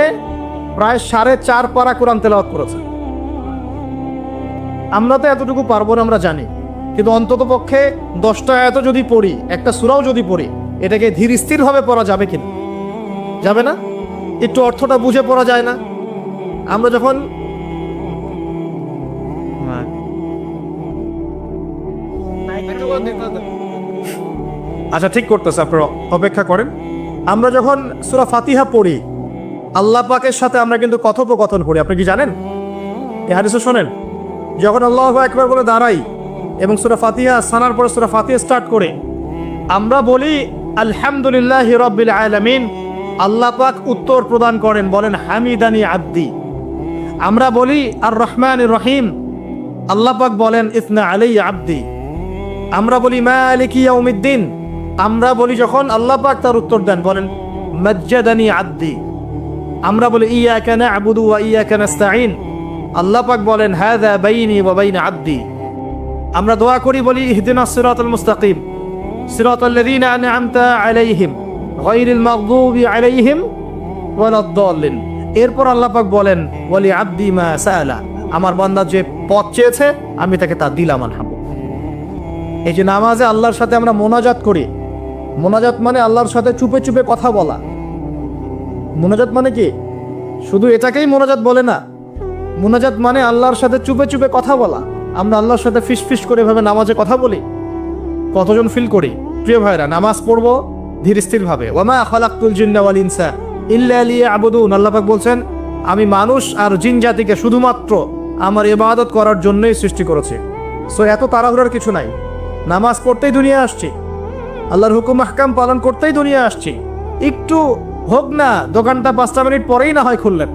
প্রায় 4.5 পারা কোরআন তেলাওয়াত করেছেন। আমরা তো এতটুকু পারবো না, আমরা জানি, কিন্তু অন্তত পক্ষে 10টা আয়াত যদি পড়ি, একটা সূরাও যদি পড়ি, এটাকে ধীর স্থির ভাবে পড়া যাবে কিনা? যাবে না? একটু অর্থটা বুঝে পড়া যায় না? আমরা যখন আচ্ছা ঠিক করতেছে, আপনারা অপেক্ষা করেন। আমরা যখন সূরা ফাতিহা পড়ি, আল্লাহ পাকের সাথে আমরা কিন্তু কথোপকথন করি। আপনি কি জানেন? এই হাদিসে শোনেন, যখন আল্লাহু আকবার বলে দাঁড়াই এবং সূরা ফাতিহা সানার পরে সূরা ফাতিহা স্টার্ট করে আমরা বলি আলহামদুলিল্লাহি রাব্বিল আলামিন, আল্লাহ পাক উত্তর প্রদান করেন, বলেন হামিদানি আব্দি। আমরা বলি আর রহমানির রহিম, আল্লাহ পাক বলেন ইসনা আলাইয়া আব্দি। আমরা বলি মালিকি ইয়াউমিদ্দিন, আমরা বলি যখন আল্লাহ পাক তার উত্তর দেন, বলেন মাজ্জাদানি আব্দি। আমরা বলি ইয়াকা না'বুদু ওয়া ইয়াকা নাস্তাঈন, আল্লাহ পাক বলেন হাযা বাইনি ওয়া বাইনা আব্দি। আমরা দোয়া করি, বলি ইহদিনাস সিরাতাল মুস্তাকিম সিরাতাল লাযীনা আন'আমতা আলাইহিম গায়রিল মাগদুবি আলাইহিম ওয়ালাদ-দাল্লিন। এরপর আল্লাহ পাক বলেন ওয়ালি আব্দি মা সাআলা, আমার বান্দা যে পথ চেয়েছে আমি তাকে তা দিলাম আলহামদুলিল্লাহ। এই যে নামাজে আল্লাহর সাথে আমরা মোনাজাত করি, মোনাজাত মানে আল্লাহর সাথে চুপে চুপে কথা বলা। মোনাজাত মানে কি? শুধু এটাকেই মোনাজাত বলে না, মোনাজাত মানে আল্লাহর সাথে চুপে চুপে কথা বলা। আমরা আল্লাহর সাথে ফিস করে ভাবে নামাজে কথা বলি, কতজন ফিল করি? প্রিয় ভাইরা, নামাজ পড়বো ধীর স্থির ভাবে। ওয়ামা খালাকতুল জিন্না ওয়াল ইনসা ইল্লা লিয়াবুদুন, আল্লাহ পাক বলছেন আমি মানুষ আর জিন জাতিকে শুধুমাত্র আমার ইবাদত করার জন্যই সৃষ্টি করেছি। সো এত তাড়াহুড়ার কিছু নাই, নামাজ পড়তেই দুনিয়া আসছি, আল্লাহর হুকুম আহকাম পালন করতেই দুনিয়া আসছি। একটু হোক না, দোকানটা 5টা মিনিট পরেই না হয় খুললেন,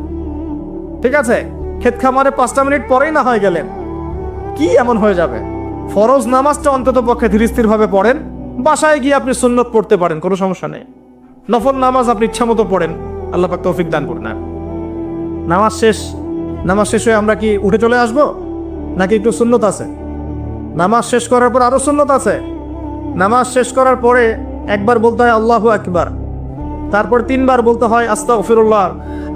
ঠিক আছে, ক্ষেত খামারে 5টা মিনিট পরেই না হয় গেলেন, কি এমন হয়ে যাবে? ফরজ নামাজটা অন্তত পক্ষে ধীর স্থির ভাবে পড়েন। বাসায় গিয়ে আপনি সুন্নত পড়তে পারেন, কোনো সমস্যা নেই। নফল নামাজ আপনি ইচ্ছা মতো পড়েন, আল্লাহ পাক তৌফিক দান করুন। নামাজ শেষ হয়ে আমরা কি উঠে চলে আসব, নাকি একটু সুন্নত আছে? নামাজ শেষ করার পর আরো সুন্নত আছে। নামাজ শেষ করার পরে একবার বলতে হয় আল্লাহু আকবার, তারপর 3 বার বলতে হয় আস্তাগফিরুল্লাহ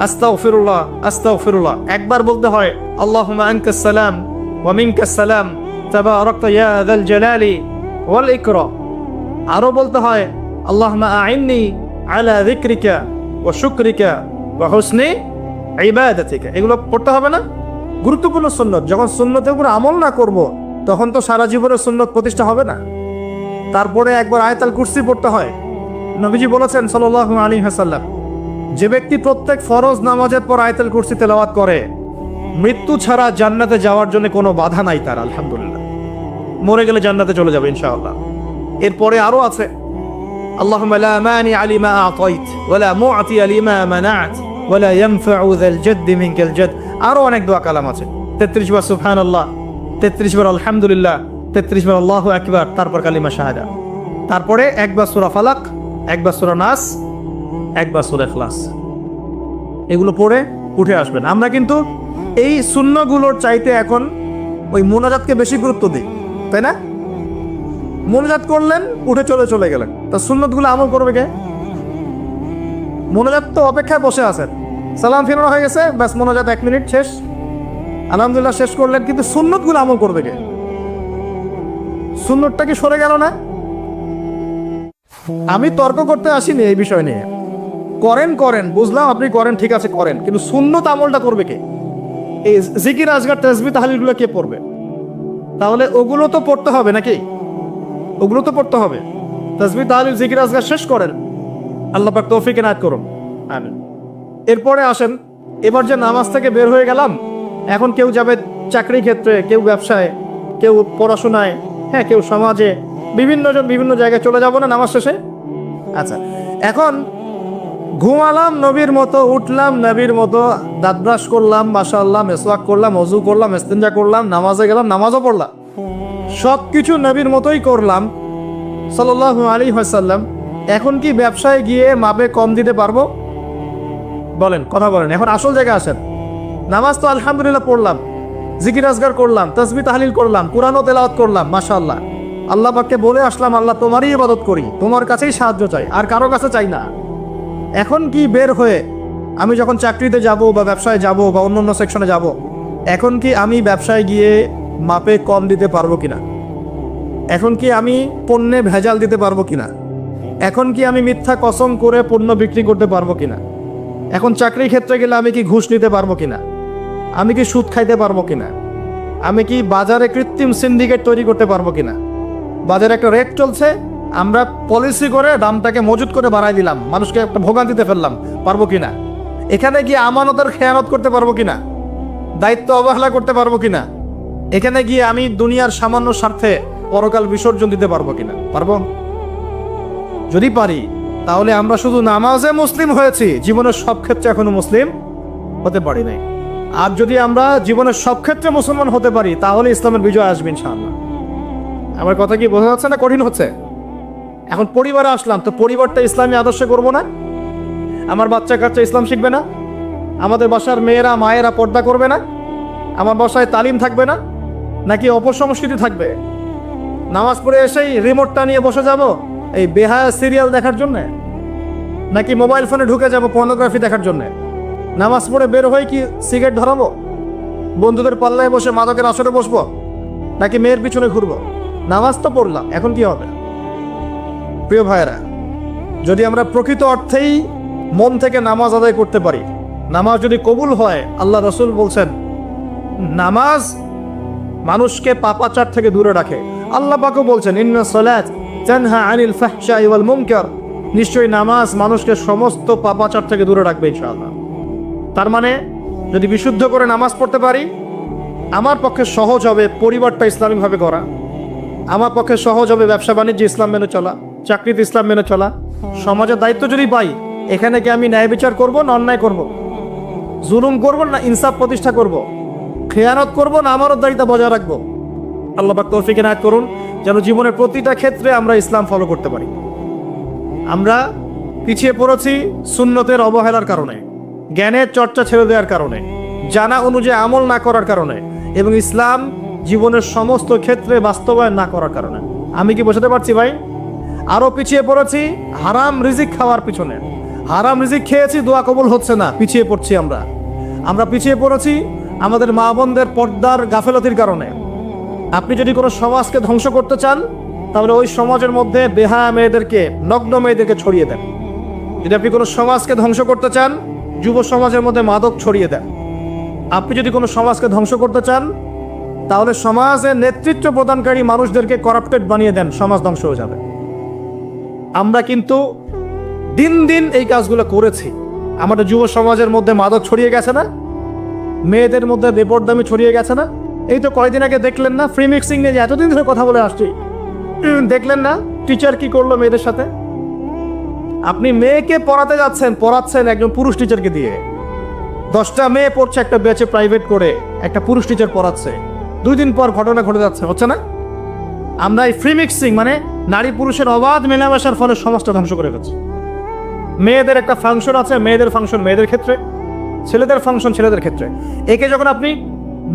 আস্তাগফিরুল্লাহ আস্তাগফিরুল্লাহ। একবার বলতে হয় আল্লাহুম্মা আনকাস সালাম ওয়া মিনকাস সালাম তাবারাকতা ইয়া যাল জালালি ওয়াল ইকরাম। আরো বলতে হয় আল্লাহুম্মা আইন্নি আলা যিকরিকা ওয়া শুকরিকা ওয়া হুসনি ইবাদাতিকা। এগুলো পড়তে হবে না? গুরুত্বপূর্ণ সুন্নত। যখন সুন্নতের উপর আমল না করব, তখন তো সারা জীবনের সুন্নত প্রতিষ্ঠা হবে না। তারপরে একবার আয়াতুল কুরসি পড়তে হয়। নবীজি বলেছেন সাল্লাল্লাহু আলাইহি ওয়াসাল্লাম, যে ব্যক্তি প্রত্যেক ফরজ নামাজের পর আয়াতুল কুরসি তেলাওয়াত করে, মৃত্যু ছাড়া জান্নাতে যাওয়ার জন্য কোনো বাধা নাই তার, আলহামদুলিল্লাহ। মরে গেলে জান্নাতে চলে যাবে ইনশাআল্লাহ। এরপরে আরো আছে আল্লাহুম্মা লা মানিআ লিমা আ'তাইত ওয়া লা মু'তিয়া লিমা মানা'ত ওয়া লা ইয়ানফা'ু যাল জাদ্দি মিনকাল জাদ। আরো অনেক দোয়া কালাম আছে। 33 বার সুবহানাল্লাহ, 33 বার আলহামদুলিল্লাহ, 33 বার আল্লাহু আকবার, তারপর কালিমা শাহাদা, তারপরে একবার সূরা ফালাক, একবার সূরা নাস, একবার সূরা ইখলাস। এগুলো পড়ে উঠে আসবেন। আমরা কিন্তু এই সুন্নগুলোর চাইতে এখন ওই মোনাজাতকে বেশি গুরুত্ব দিই, তাই না? মোনাজাত করলেন, উঠে চলে গেলেন, তা সুন্নতগুলো আমল করবে কে? মোনাজাত তো অপেক্ষায় বসে আছেন, সালাম ফিরানো হয়ে গেছে, ব্যাস মোনাজাত 1 মিনিট শেষ, আলহামদুলিল্লাহ শেষ করলেন, কিন্তু সুন্নতগুলো আমল করবে কে? সুন্নতটা কি সরে গেল না? আমি তর্ক করতে আসিনি এই বিষয় নিয়ে, করেন বুঝলাম, আপনি করেন, ঠিক আছে করেন, কিন্তু সুন্নত আমলটা করবে কে? এই জিকির আজগার তাসবিহ তাহলিলগুলো কে পড়বে? তাহলে ওগুলো তো পড়তে হবে নাকি? ওগুলো তো পড়তে হবে। তাসবিহ তাহলিল জিকির আজগার শেষ করেন, আল্লাহ পাক তৌফিক এনায়েত করুন, আমিন। এরপরে আসেন, এবার যে নামাজ থেকে বের হয়ে গেলাম, এখন কেউ যাবে চাকরি ক্ষেত্রে, কেউ ব্যবসায়, কেউ পড়াশোনায়, হ্যাঁ কেউ সমাজে, বিভিন্ন জন বিভিন্ন জায়গায় চলে যাব না নামাজ শেষে? আচ্ছা, এখন ঘুমালাম নবীর মতো, উঠলাম নবীর মতো, দাঁত ব্রাশ করলাম, মাশাআল্লাহ, মেসওয়াক করলাম, ওযু করলাম, ইস্তিনজা করলাম, নামাজে গেলাম, নামাজও পড়লাম, সব কিছু নবীর মতোই করলাম সাল্লাল্লাহু আলাইহি ওয়াসাল্লাম। এখন কি ব্যবসায় গিয়ে মাপে কম দিতে পারবো? বলেন, কথা বলেন। এখন আসল জায়গায় আসেন। নামাজ তো আলহামদুলিল্লাহ পড়লাম, জিকির আজগার করলাম, তাসবিহ তাহলিল করলাম, কোরআনও তেলাওয়াত করলাম, মাশাআল্লাহ। আল্লাহ পাককে বলে আসলাম, আল্লাহ তোমারই ইবাদত করি, তোমার কাছেই সাহায্য চাই, আর কারো কাছে চাই না। এখন কি বের হয়ে আমি যখন চাকরিতে যাব বা ব্যবসায় যাব বা অন্য সেকশনে যাব, এখন কি আমি ব্যবসায় গিয়ে মাপে কম দিতে পারবো কিনা? এখন কি আমি পণ্যে ভেজাল দিতে পারবো কিনা? এখন কি আমি মিথ্যা কসম করে পণ্য বিক্রি করতে পারবো কিনা? এখন চাকরির ক্ষেত্রে গেলে আমি কি ঘুষ নিতে পারবো কিনা? আমি কি সুদ খাইতে পারবো কিনা? আমি কি বাজারে কৃত্রিম সিন্ডিকেট তৈরি করতে পারবো কিনা? বাজারে একটা রেট চলছে, আমরা পলিসি করে দামটাকে মজুত করে বাড়াই দিলাম, মানুষকে একটা ভোগান্তিতে ফেললাম, পারবো কিনা? এখানে গিয়ে আমানতের খেয়ানত করতে পারবো কিনা? দায়িত্ব অবহেলা করতে পারবো কিনা? এখানে গিয়ে আমি দুনিয়ার সামান্য স্বার্থে পরকাল বিসর্জন দিতে পারবো কিনা? পারবো? যদি পারি, তাহলে আমরা শুধু নামাজে মুসলিম হয়েছি, জীবনের সব ক্ষেত্রে এখনো মুসলিম হতে পারি নাই। আর যদি আমরা জীবনের সব ক্ষেত্রে মুসলমান হতে পারি, তাহলে ইসলামের বিজয় আসবে ইনশাআল্লাহ। আমার কথা কি বোঝা যাচ্ছে না কঠিন হচ্ছে? এখন পরিবারে আসলাম, তো পরিবারটা ইসলামী আদর্শে করবো না? আমার বাচ্চা কাচ্চা ইসলাম শিখবে না? আমাদের বাসার মেয়েরা মায়েরা পর্দা করবে না? আমার বাসায় তালিম থাকবে না? নাকি অপসংস্কৃতি থাকবে? নামাজ পড়ে এসেই রিমোটটা নিয়ে বসে যাব এই বেহায়া সিরিয়াল দেখার জন্যে? নাকি মোবাইল ফোনে ঢুকে যাব পর্নোগ্রাফি দেখার জন্যে? নামাজ পড়ে বের হয়ে কি সিগারেট ধরাবো? বন্ধুদের পাল্লায় বসে মাদকের আসরে বসবো? নাকি মেয়ের পিছনে ঘুরবো? নামাজ তো পড়লাম, এখন কি হবে? প্রিয় ভাইয়েরা, যদি আমরা প্রকৃত অর্থেই মন থেকে নামাজ আদায় করতে পারি, নামাজ যদি কবুল হয়, আল্লাহ রাসূল বলছেন নামাজ মানুষকে পাপাচার থেকে দূরে রাখে। আল্লাহ পাকও বলছেন ইন্নাস সালাত তানহা আনিল ফাহশাই ওয়াল মুনকার, নিশ্চয়ই নামাজ মানুষকে সমস্ত পাপাচার থেকে দূরে রাখবে ইনশাআল্লাহ। তার মানে যদি বিশুদ্ধ করে নামাজ পড়তে পারি, আমার পক্ষে সহজ হবে পরিবারটা ইসলামিকভাবে করা, আমার পক্ষে সহজ হবে ব্যবসা বাণিজ্য ইসলাম মেনে চলা, চাকরিতে ইসলাম মেনে চলা। সমাজের দায়িত্ব যদি পাই, এখানে কি আমি ন্যায় বিচার করব না অন্যায় করব? জুলুম করব না ইনসাফ প্রতিষ্ঠা করব? খেয়ানত করব না আমানতদারিতা বজায় রাখবো? আল্লাহ পাক তৌফিক এনায়েত করুন যেন জীবনের প্রতিটা ক্ষেত্রে আমরা ইসলাম ফলো করতে পারি। আমরা পিছিয়ে পড়েছি সুন্নতের অবহেলার কারণে, জ্ঞানের চর্চা ছেড়ে দেওয়ার কারণে, জানা অনুযায়ী আমল না করার কারণে, এবং ইসলাম জীবনের সমস্ত ক্ষেত্রে বাস্তবায়ন না করার কারণে। আমি কি বোঝাতে পারছি ভাই? আরো পিছিয়ে পড়েছি হারাম রিজিক খাওয়ার পিছনে। হারাম রিজিক খেয়েছি, দোয়া কবুল হচ্ছে না, পিছিয়ে পড়ছি আমরা। আমরা পিছিয়ে পড়েছি আমাদের মা বোনদের পর্দার গাফেলতির কারণে। আপনি যদি কোনো সমাজকে ধ্বংস করতে চান, তাহলে ওই সমাজের মধ্যে বেহায়া মেয়েদেরকে, নগ্ন মেয়েদেরকে ছড়িয়ে দেন। যদি আপনি কোনো সমাজকে ধ্বংস করতে চান, যুব সমাজের মধ্যে মাদক ছড়িয়ে দেন। আপনি যদি কোনো সমাজকে ধ্বংস করতে চান, তাহলে সমাজের নেতৃত্ব প্রদানকারী মানুষদেরকে করাপ্টেড বানিয়ে দেন, সমাজ ধ্বংস হয়ে যাবে। আমরা কিন্তু দিন দিন এই কাজগুলো করেছি। আমাদের যুব সমাজের মধ্যে মাদক ছড়িয়ে গেছে না? মেয়েদের মধ্যে বেপরদামি ছড়িয়ে গেছে না? এই তো কয়েকদিন আগে দেখলেন না, ফ্রি মিক্সিং নিয়ে এতদিন ধরে কথা বলে আসছি, দেখলেন না টিচার কি করলো মেয়েদের সাথে? আপনি মেয়েকে পড়াতে যাচ্ছেন, পড়াচ্ছেন একজন পুরুষ টিচারকে দিয়ে। 10টা মেয়ে পড়ছে একটা ব্যাচে প্রাইভেট করে, একটা পুরুষ টিচার পড়াচ্ছে। 2 দিন পর ঘটনা ঘটে যাচ্ছে, হচ্ছে না? আমরা এই ফ্রি মিক্সিং মানে নারী পুরুষের অবাধ মেলামেশার ফলে সমাজটা ধ্বংস করে ফেলছে। মেয়েদের একটা ফাংশন আছে, মেয়েদের ফাংশন মেয়েদের ক্ষেত্রে, ছেলেদের ফাংশন ছেলেদের ক্ষেত্রে। একে যখন আপনি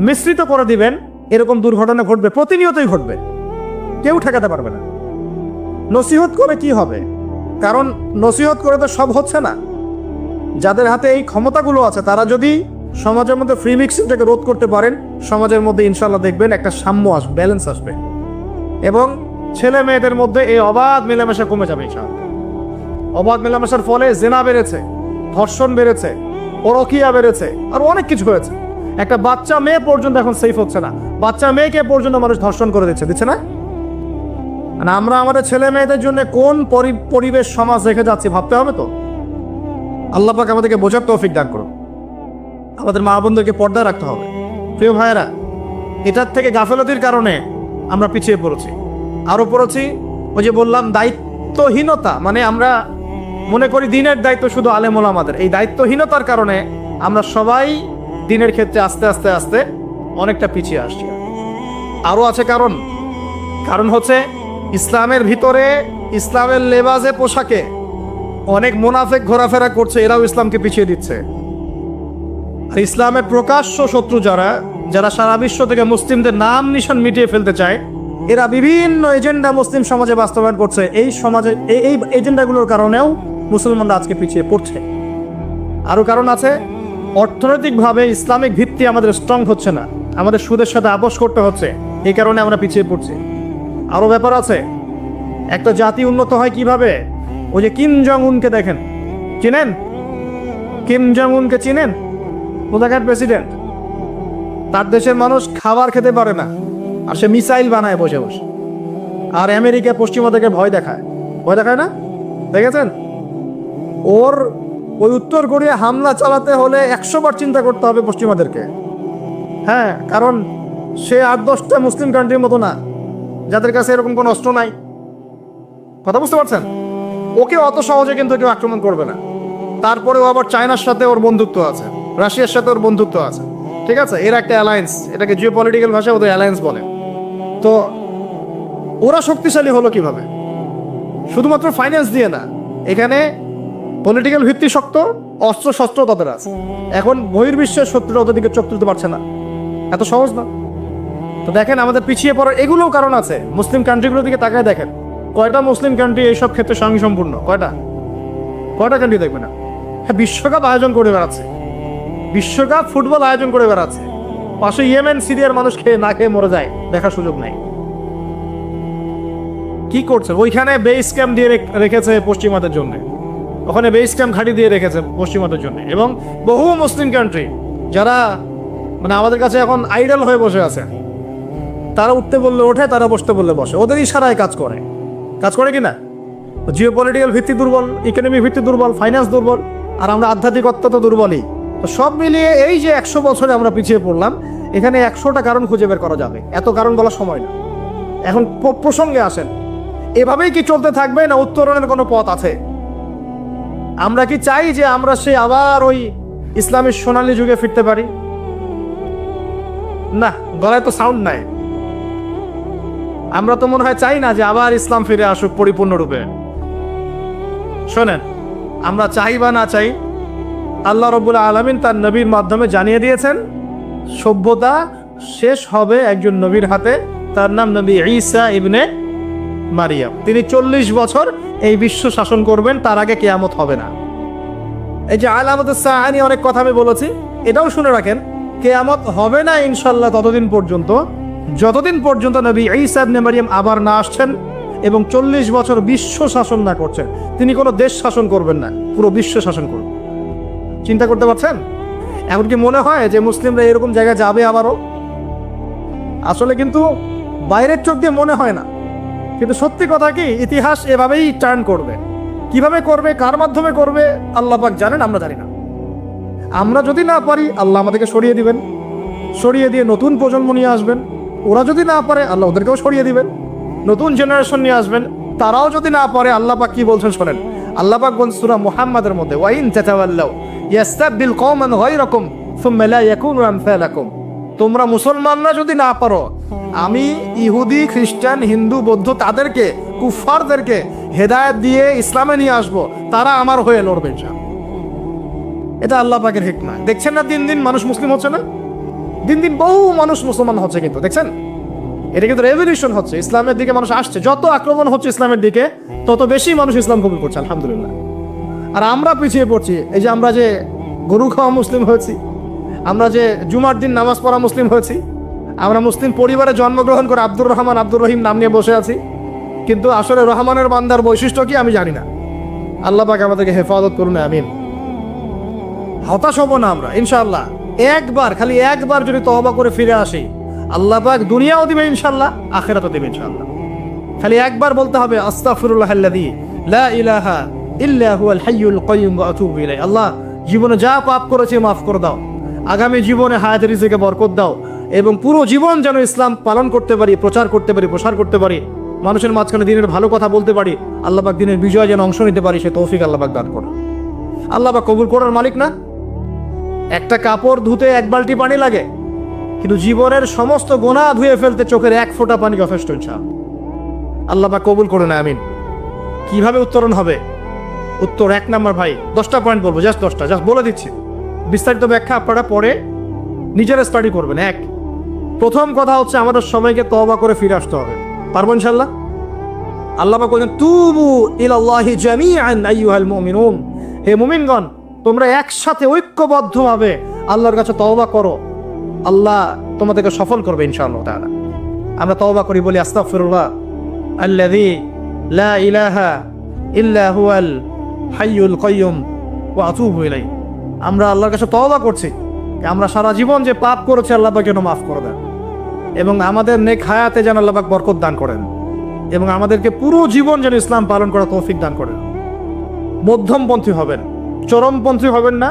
মিশ্রিত করে দিবেন, এরকম দুর্ঘটনা ঘটবে, প্রতিনিয়তই ঘটবে, কেউ ঠেকাতে পারবে না। নসিহত করে কি হবে? কারণ নসিহত করে তো সব হচ্ছে না। যাদের হাতে এই ক্ষমতাগুলো আছে, তারা যদি সমাজের মধ্যে ফ্রি মিক্সিংটাকে রোধ করতে পারেন, সমাজের মধ্যে ইনশাল্লাহ দেখবেন একটা সাম্য আসবে, ব্যালেন্স আসবে, এবং ছেলে মেয়েদের মধ্যে এই অবাধ মেলামেশা কমে যাবে ইনশাআল্লাহ। অবাধ মেলামেশার ফলে জেনা বেড়েছে, ধর্ষণ বেড়েছে, পরকীয়া বেড়েছে, আর অনেক কিছু হয়েছে। একটা বাচ্চা মেয়ে পর্যন্ত এখন সেফ হচ্ছে না, বাচ্চা মেয়েকে পর্যন্ত মানুষ ধর্ষণ করে দিচ্ছে না। মানে আমরা আমাদের ছেলে মেয়েদের জন্য কোন পরিবেশ সমাজ রেখে যাচ্ছি ভাবতে হবে তো। আল্লাহ পাক আমাদেরকে বোঝার তৌফিক দান করুন। আমাদের মা বোনদেরকে পর্দা রাখতে হবে। প্রিয় ভাইয়েরা, এটার থেকে গাফেলতির কারণে আমরা পিছিয়ে পড়েছি, আরো পড়েছি। ওই যে বললাম দায়িত্বহীনতা, মানে আমরা মনে করি দিনের দায়িত্ব শুধু আলেম ওলামাদের। এই দায়িত্বহীনতার কারণে আমরা সবাই দিনের ক্ষেত্রে আস্তে আস্তে আস্তে অনেকটা পিছিয়ে আসছি। আরো আছে কারণ হচ্ছে ইসলামের ভিতরে, ইসলামের লেবাজে পোশাকে অনেক মুনাফেক ঘোরাফেরা করছে, এরাও ইসলামকে পিছিয়ে দিচ্ছে। আর ইসলামের প্রকাশ্য শত্রু যারা সারা বিশ্ব থেকে মুসলিমদের নাম নিশান মিটিয়ে ফেলতে চায়, এরা বিভিন্ন এজেন্ডা মুসলিম সমাজে বাস্তবায়ন করছে। এই সমাজে এই এজেন্ডাগুলোর কারণেও মুসলমানরা আজকে পিছিয়ে পড়ছে। আরো কারণ আছে, অর্থনৈতিকভাবে ইসলামিক ভিত্তি আমাদের স্ট্রং হচ্ছে না, আমাদের সুদের সাথে আপোষ করতে হচ্ছে, এই কারণে আমরা পিছিয়ে পড়ছি। আরো ব্যাপার আছে, একটা জাতি উন্নত হয় কিভাবে? ওই যে কিম জং উনকে দেখেন, চিনেন? কিম জং উনকে চিনেন? কোথাকার প্রেসিডেন্ট। তার দেশের মানুষ খাবার খেতে পারে না, আর সে মিসাইল বানায় বসে বসে। আর আমেরিকা পশ্চিমাদেরকে ভয় দেখায় না, দেখেছেন? ওর ওই উত্তর কোরিয়া হামলা চালাতে হলে 100 বার চিন্তা করতে হবে পশ্চিমাদেরকে। হ্যাঁ, কারণ সে 8-10টা মুসলিম কান্ট্রির মতো না, যাদের কাছে এরকম কোনো অস্ত্র নাই। কথা বুঝতে পারছেন? ওকে অত সহজে কিন্তু কেউ আক্রমণ করবে না। তারপরেও আবার চায়নার সাথে ওর বন্ধুত্ব আছে, রাশিয়ার সাথে ওর বন্ধুত্ব আছে, ঠিক আছে? এর একটা অ্যালায়েন্স, এটাকে জিও পলিটিক্যাল ভাষায় ওদের অ্যালায়েন্স বলে। তো ওরা শক্তিশালী হলো কিভাবে? শুধুমাত্র ফাইন্যান্স দিয়ে না, এখানে পলিটিক্যাল ভিত্তি শক্ত, অস্ত্র শস্ত্র তাদের আছে। এখন বহির্বিশ্বের শত্রুরা ওদের দিকে চোখ তুলতে পারছে না, এত সহজ না। তো দেখেন, আমাদের পিছিয়ে পড়ার এগুলোও কারণ আছে। মুসলিম কান্ট্রিগুলোর দিকে তাকায় দেখেন, কয়টা মুসলিম কান্ট্রি এইসব ক্ষেত্রে স্বয়ংসম্পূর্ণ? কয়টা কান্ট্রি দেখবে না? হ্যাঁ, বিশ্বকাপ আয়োজন করে বেড়াচ্ছে, বিশ্বকাপ ফুটবল আয়োজন করে বেড়াচ্ছে, পাশে ইয়েমেন সিরিয়ার মানুষ না খেয়ে মরে যায়, দেখার সুযোগ নাই। কি করছে? ওইখানে বেস ক্যাম্প দিয়ে রেখেছে পশ্চিমাদের জন্য, ওখানে বেস ক্যাম্প ঘাঁটি দিয়ে রেখেছে পশ্চিমাদের জন্য। এবং বহু মুসলিম কান্ট্রি যারা মানে আমাদের কাছে এখন আইডল হয়ে বসে আছে, তারা উঠতে বললে ওঠে, তারা বসতে বললে বসে, ওদের ইশারায় কাজ করে কিনা? জিও পলিটিক্যাল ভিত্তি দুর্বল, ইকোনমিক ভিত্তি দুর্বল, ফাইন্যান্স দুর্বল, আর আমরা আধ্যাত্মিকত্ব তো দুর্বলই। তো সব মিলিয়ে এই যে 100 বছরে আমরা পিছিয়ে পড়লাম, এখানে 100টা কারণ খুঁজে বের করা যাবে, এত কারণ বলার সময় না। এখন প্রসঙ্গে আসেন, এভাবেই কি চলতে থাকবে না উত্তরণের কোনো পথ আছে? আমরা কি চাই যে আমরা সে আবার ওই ইসলামের সোনালী যুগে ফিরতে পারি? না, গলায় তো সাউন্ড নাই। আমরা তো মনে হয় চাই না যে আবার ইসলাম ফিরে আসুক পরিপূর্ণরূপে। শোনেন, আমরা চাই বা না চাই, আল্লাহ রাব্বুল আলামিন তার নবীর মাধ্যমে জানিয়ে দিয়েছেন সভ্যতা শেষ হবে একজন নবীর হাতে, তার নাম নবী ঈসা ইবনে মারিয়াম। তিনি 40 বছর এই বিশ্ব শাসন করবেন, তার আগে কিয়ামত হবে না। এই যে আলামাতুস সাআ নিয়ে অনেক কথা আমি বলেছি, এটাও শুনে রাখেন, কিয়ামত হবে না ইনশাআল্লাহ যতদিন পর্যন্ত নবী ঈসা ইবনে মারিয়াম আবার না আসছেন এবং 40 বছর বিশ্ব শাসন না করছেন। তিনি কোনো দেশ শাসন করবেন না, পুরো বিশ্ব শাসন করবেন। চিন্তা করতে পারছেন? এখন কি মনে হয় যে মুসলিমরা এরকম জায়গায় যাবে আবারও? আসলে কিন্তু বাইরের চোখ দিয়ে মনে হয় না, কিন্তু সত্যি কথা কি, ইতিহাস এভাবেই টার্ন করবে। কিভাবে করবে, কার মাধ্যমে করবে, আল্লাহ পাক জানেন, আমরা জানি না। আমরা যদি না পারি, আল্লাহ আমাদেরকে সরিয়ে দিবেন, সরিয়ে দিয়ে নতুন প্রজন্ম নিয়ে আসবেন। ওরা যদি না পারে, আল্লাহ ওদেরকেও সরিয়ে দিবেন, নতুন জেনারেশন নিয়ে আসবেন। তারাও যদি না পারে, আল্লাহ পাক কি বলছেন শোনেন। আল্লাহ পাক বলেন সূরা মুহাম্মাদের মধ্যে, ওয়াইন তাতাওয়াল্লাউ ইয়াস্তাবদিল কওমান গায়রাকুম সুম্মা লা ইয়াকুনু আমসালাকুম। তোমরা মুসলমানরা যদি না পারো, আমি ইহুদি, খ্রিস্টান, হিন্দু, বৌদ্ধ তাদেরকে, কুফফারদেরকে হেদায়েত দিয়ে ইসলামে নিয়ে আসবো, তারা আমার হয়ে লড়বে। এটা আল্লাহ পাকের হিকমা। দেখছেন না, দিন দিন মানুষ মুসলিম হচ্ছে না, দিন দিন বহু মানুষ মুসলমান হচ্ছে, কিন্তু দেখছেন এটা কিন্তু রেভলিউশন হচ্ছে, ইসলামের দিকে মানুষ আসছে। যত আক্রমণ হচ্ছে ইসলামের দিকে, তত বেশি মানুষ ইসলাম কবুল করছে, আলহামদুলিল্লাহ। আর আমরা পিছিয়ে পড়ছি। এই যে আমরা যে গরু খাওয়া মুসলিম হয়েছি, আমরা যে জুমার দিন নামাজ পড়া মুসলিম হয়েছি, আমরা মুসলিম পরিবারে জন্মগ্রহণ করে আব্দুর রহমান, আব্দুর রহিম নাম নিয়ে বসে আছি, কিন্তু আসলে রহমানের বান্দার বৈশিষ্ট্য কি আমি জানি না। আল্লাহ পাক আমাদেরকে হেফাজত করুন, আমিন। হতাশ হব না আমরা ইনশাআল্লাহ। একবার, খালি একবার যদি তওবা করে ফিরে আসি, আল্লাহ পাক দুনিয়াও দিবে ইনশাআল্লাহ, আখিরাতও দিবে ইনশাআল্লাহ। খালি একবার বলতে হবে আস্তাগফিরুল্লাহাল্লাযী লা ইলাহা ইল্লা হুয়াল হাইয়ুল কাইয়্যুম ওয়া আতুবু ইলাইহি। আল্লাহ, জীবনে যা পাপ করেছি মাফ করে দাও, আগামী জীবনে হায়াত রিজিকে বরকত দাও, এবং পুরো জীবন যেন ইসলাম পালন করতে পারি, প্রচার করতে পারি, প্রসার করতে পারি, মানুষের মাঝখানে দিনের ভালো কথা বলতে পারি, আল্লাহ পাক দিনের বিজয় যেন অংশ নিতে পারি, সে তৌফিক আল্লাহ পাক দান করুন। আল্লাহ পাক কবুল করার মালিক না? একটা কাপড় ধুতে 1 বালতি পানি লাগে, কিন্তু জীবনের সমস্ত গুনাহ ধুয়ে ফেলতে চোখের 1 ফোঁটা পানি যথেষ্ট ইনশাআল্লাহ। আল্লাহ পাক কবুল করুন, আমিন। কিভাবে উত্তরণ হবে? উত্তর 1 নাম্বার ভাই, 10টা পয়েন্ট বলবো, জাস্ট 10টা, জাস্ট বলে দিচ্ছি। বিস্তারিত ব্যাখ্যা আপনারা পরে নিজেরা স্টাডি করবেন। প্রথম কথা হচ্ছে আমাদের সবাইকে তওবা করে ফিরে আসতে হবে। পারবো ইনশাআল্লাহ? আল্লাহ পাক বলেন, তুবু ইলাল্লাহি জামিআন আইয়ুহাল মুমিনুন, হে মুমিনগণ, তোমরা একসাথে ঐক্যবদ্ধভাবে আল্লাহর কাছে তওবা করো, আল্লাহ তোমাদেরকে সফল করবে ইনশাআল্লাহ তাআলা। আমরা তওবা করি, বলি আস্তাগফিরুল্লাহ আল্লাযী লা ইলাহা ইল্লা হুয়াল হাইয়ুল কাইয়্যুম ওয়া আতুবু ইলাইহি। আমরা আল্লাহর কাছে তওবা করছি, আমরা সারা জীবন যে পাপ করেছি আল্লাহ পাক যেন মাফ করে দেন, এবং আমাদের নেক হায়াতে যেন আল্লাহ পাক বরকত দান করেন, এবং আমাদেরকে পুরো জীবন যেন ইসলাম পালন করার তৌফিক দান করেন। মধ্যমপন্থী হবেন, চরমপন্থী হবেন না,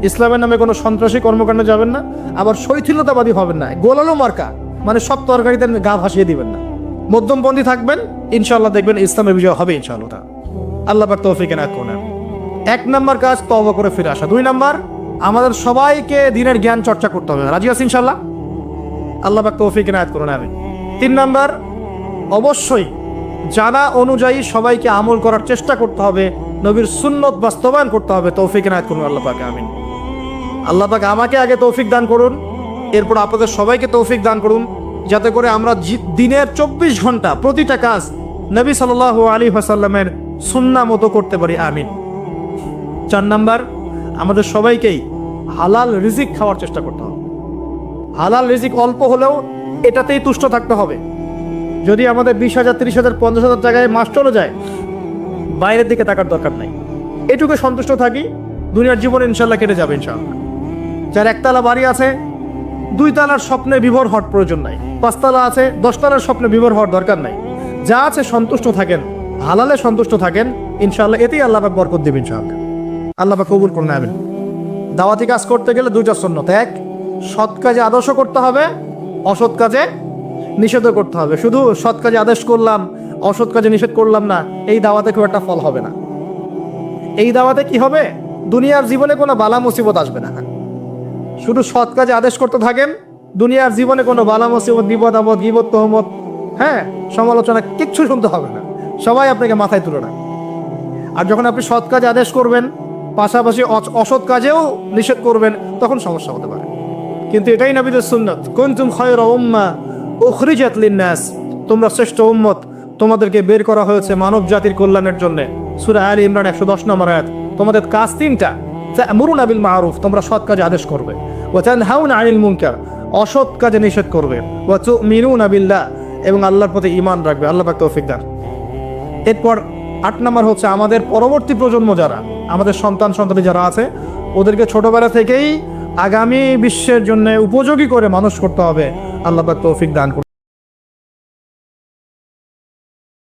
ইসলামের নামে কোনো সন্ত্রাসী কর্মকাণ্ডে যাবেন না, আবার শৈথিলতাবাদী হবেন না, গোলালো মার্কা মানে সব তরকারিতে গা ভাসিয়ে দিবেন না। মধ্যমপন্থী থাকবেন, ইনশাআল্লাহ দেখবেন ইসলামের বিজয় হবে ইনশাআল্লাহ। আল্লাহ পাক তৌফিক এনায়েত করুন। 1 নাম্বার কাজ তওবা করে ফিরে আসা। 2 নাম্বার, আমাদের সবাইকে দ্বীনের জ্ঞান চর্চা করতে হবে। রাজি আছি ইনশাআল্লাহ? আল্লাহ পাক তৌফিক এনায়েত করুন, আমিন। 3 নাম্বার, অবশ্যই জানা অনুযায়ী সবাইকে আমল করার চেষ্টা করতে হবে, নবীর সুন্নত বাস্তবায়ন করতে হবে। তৌফিক এনায়েত করুন আল্লাহ পাক, আমিন। আল্লাহ পাক আমাকে আগে তৌফিক দান করুন, এরপর আপনাদের সবাইকে তৌফিক দান করুন, যাতে করে আমরা দিনের 24 ঘন্টা প্রতিটা কাজ নবী সাল্লাল্লাহু আলাইহি ওয়াসাল্লামের সুন্নাহ মতো করতে পারি, আমিন। 4 নাম্বার, আমাদের সবাইকেই হালাল রিজিক খাওয়ার চেষ্টা করতে হবে। হালাল রিজিক অল্প হলেও এটাতেই তুষ্ট থাকতে হবে। যদি আমাদের 20,000, 30,000, 50,000 টাকায় মাস চলে যায়, বাইরের দিকে তাকার দরকার নাই, এটুকু সন্তুষ্ট থাকি, দুনিয়ার জীবন ইনশাআল্লাহ কেটে যাবে ইনশাআল্লাহ। যার 1 তালা বাড়ি আছে, 2 তালার স্বপ্নে বিভোর হওয়ার প্রয়োজন নাই, 5 তালা আছে, 10 তালার স্বপ্নে বিভোর হওয়ার দরকার নাই। যা আছে সন্তুষ্ট থাকেন, হালালে সন্তুষ্ট থাকেন, ইনশাআল্লাহ এতেই আল্লাহ পাক বরকত দেবেন ইনশাআল্লাহ। আল্লাহ পাক কবুল করুন, আমিন। দাওয়াতি কাজ করতে গেলে 2টা সুন্নাত। 1, সৎ কাজে আদর্শ করতে হবে, অসৎ কাজে নিষেধ করতে হবে। শুধু সৎ কাজে আদেশ করলাম, অসৎ কাজে নিষেধ করলাম না, এই দাওয়াতে খুব একটা ফল হবে না। এই দাওয়াতে কি হবে? দুনিয়ার জীবনে কোনো বালা মুসিবত আসবে না। শুধু সৎ কাজে আদেশ করতে থাকেন, দুনিয়ার জীবনে কোনো বালা মুসিবত, বিপদ আপদ, গীবত, তহমত, সমালোচনা কিচ্ছু শুনতে হবে না, সবাই আপনাকে মাথায় তুলে রাখবে। আর যখন আপনি সৎ কাজে আদেশ করবেন, পাশাপাশি অসৎ কাজেও নিষেধ করবেন, তখন সমস্যা হতে পারে। কিন্তু এটাই নবীদের সুন্নাত, কুনতুম খায়রা উম্মাহ উখরিজাত লিন-নাস, তোমরা শ্রেষ্ঠ উম্মত, তোমাদেরকে বের করা হয়েছে মানব জাতির কল্যাণের জন্য। সূরা আলে ইমরান 110 নম্বর আয়াত। তোমাদের কাজ 3টা, তা'মুরুনা বিল মা'রুফ, তোমরা সৎ কাজে আদেশ করবে, ওয়া তানহাউনা আনিল মুনকার, অসৎ কাজে নিষেধ করবে, ওয়া তু'মিনুনা বিল্লাহ, এবং আল্লাহর প্রতি ঈমান রাখবে। আল্লাহ পাক তৌফিক দান। এরপর 8 নম্বর হচ্ছে আমাদের পরবর্তী প্রজন্ম যারা, আমাদের সন্তান-সন্ততি যারা আছে, ওদেরকে ছোটবেলা থেকেই আগামী বিশ্বের জন্য উপযোগী করে মানুষ করতে হবে। আল্লাহ পাক তৌফিক দান করুন।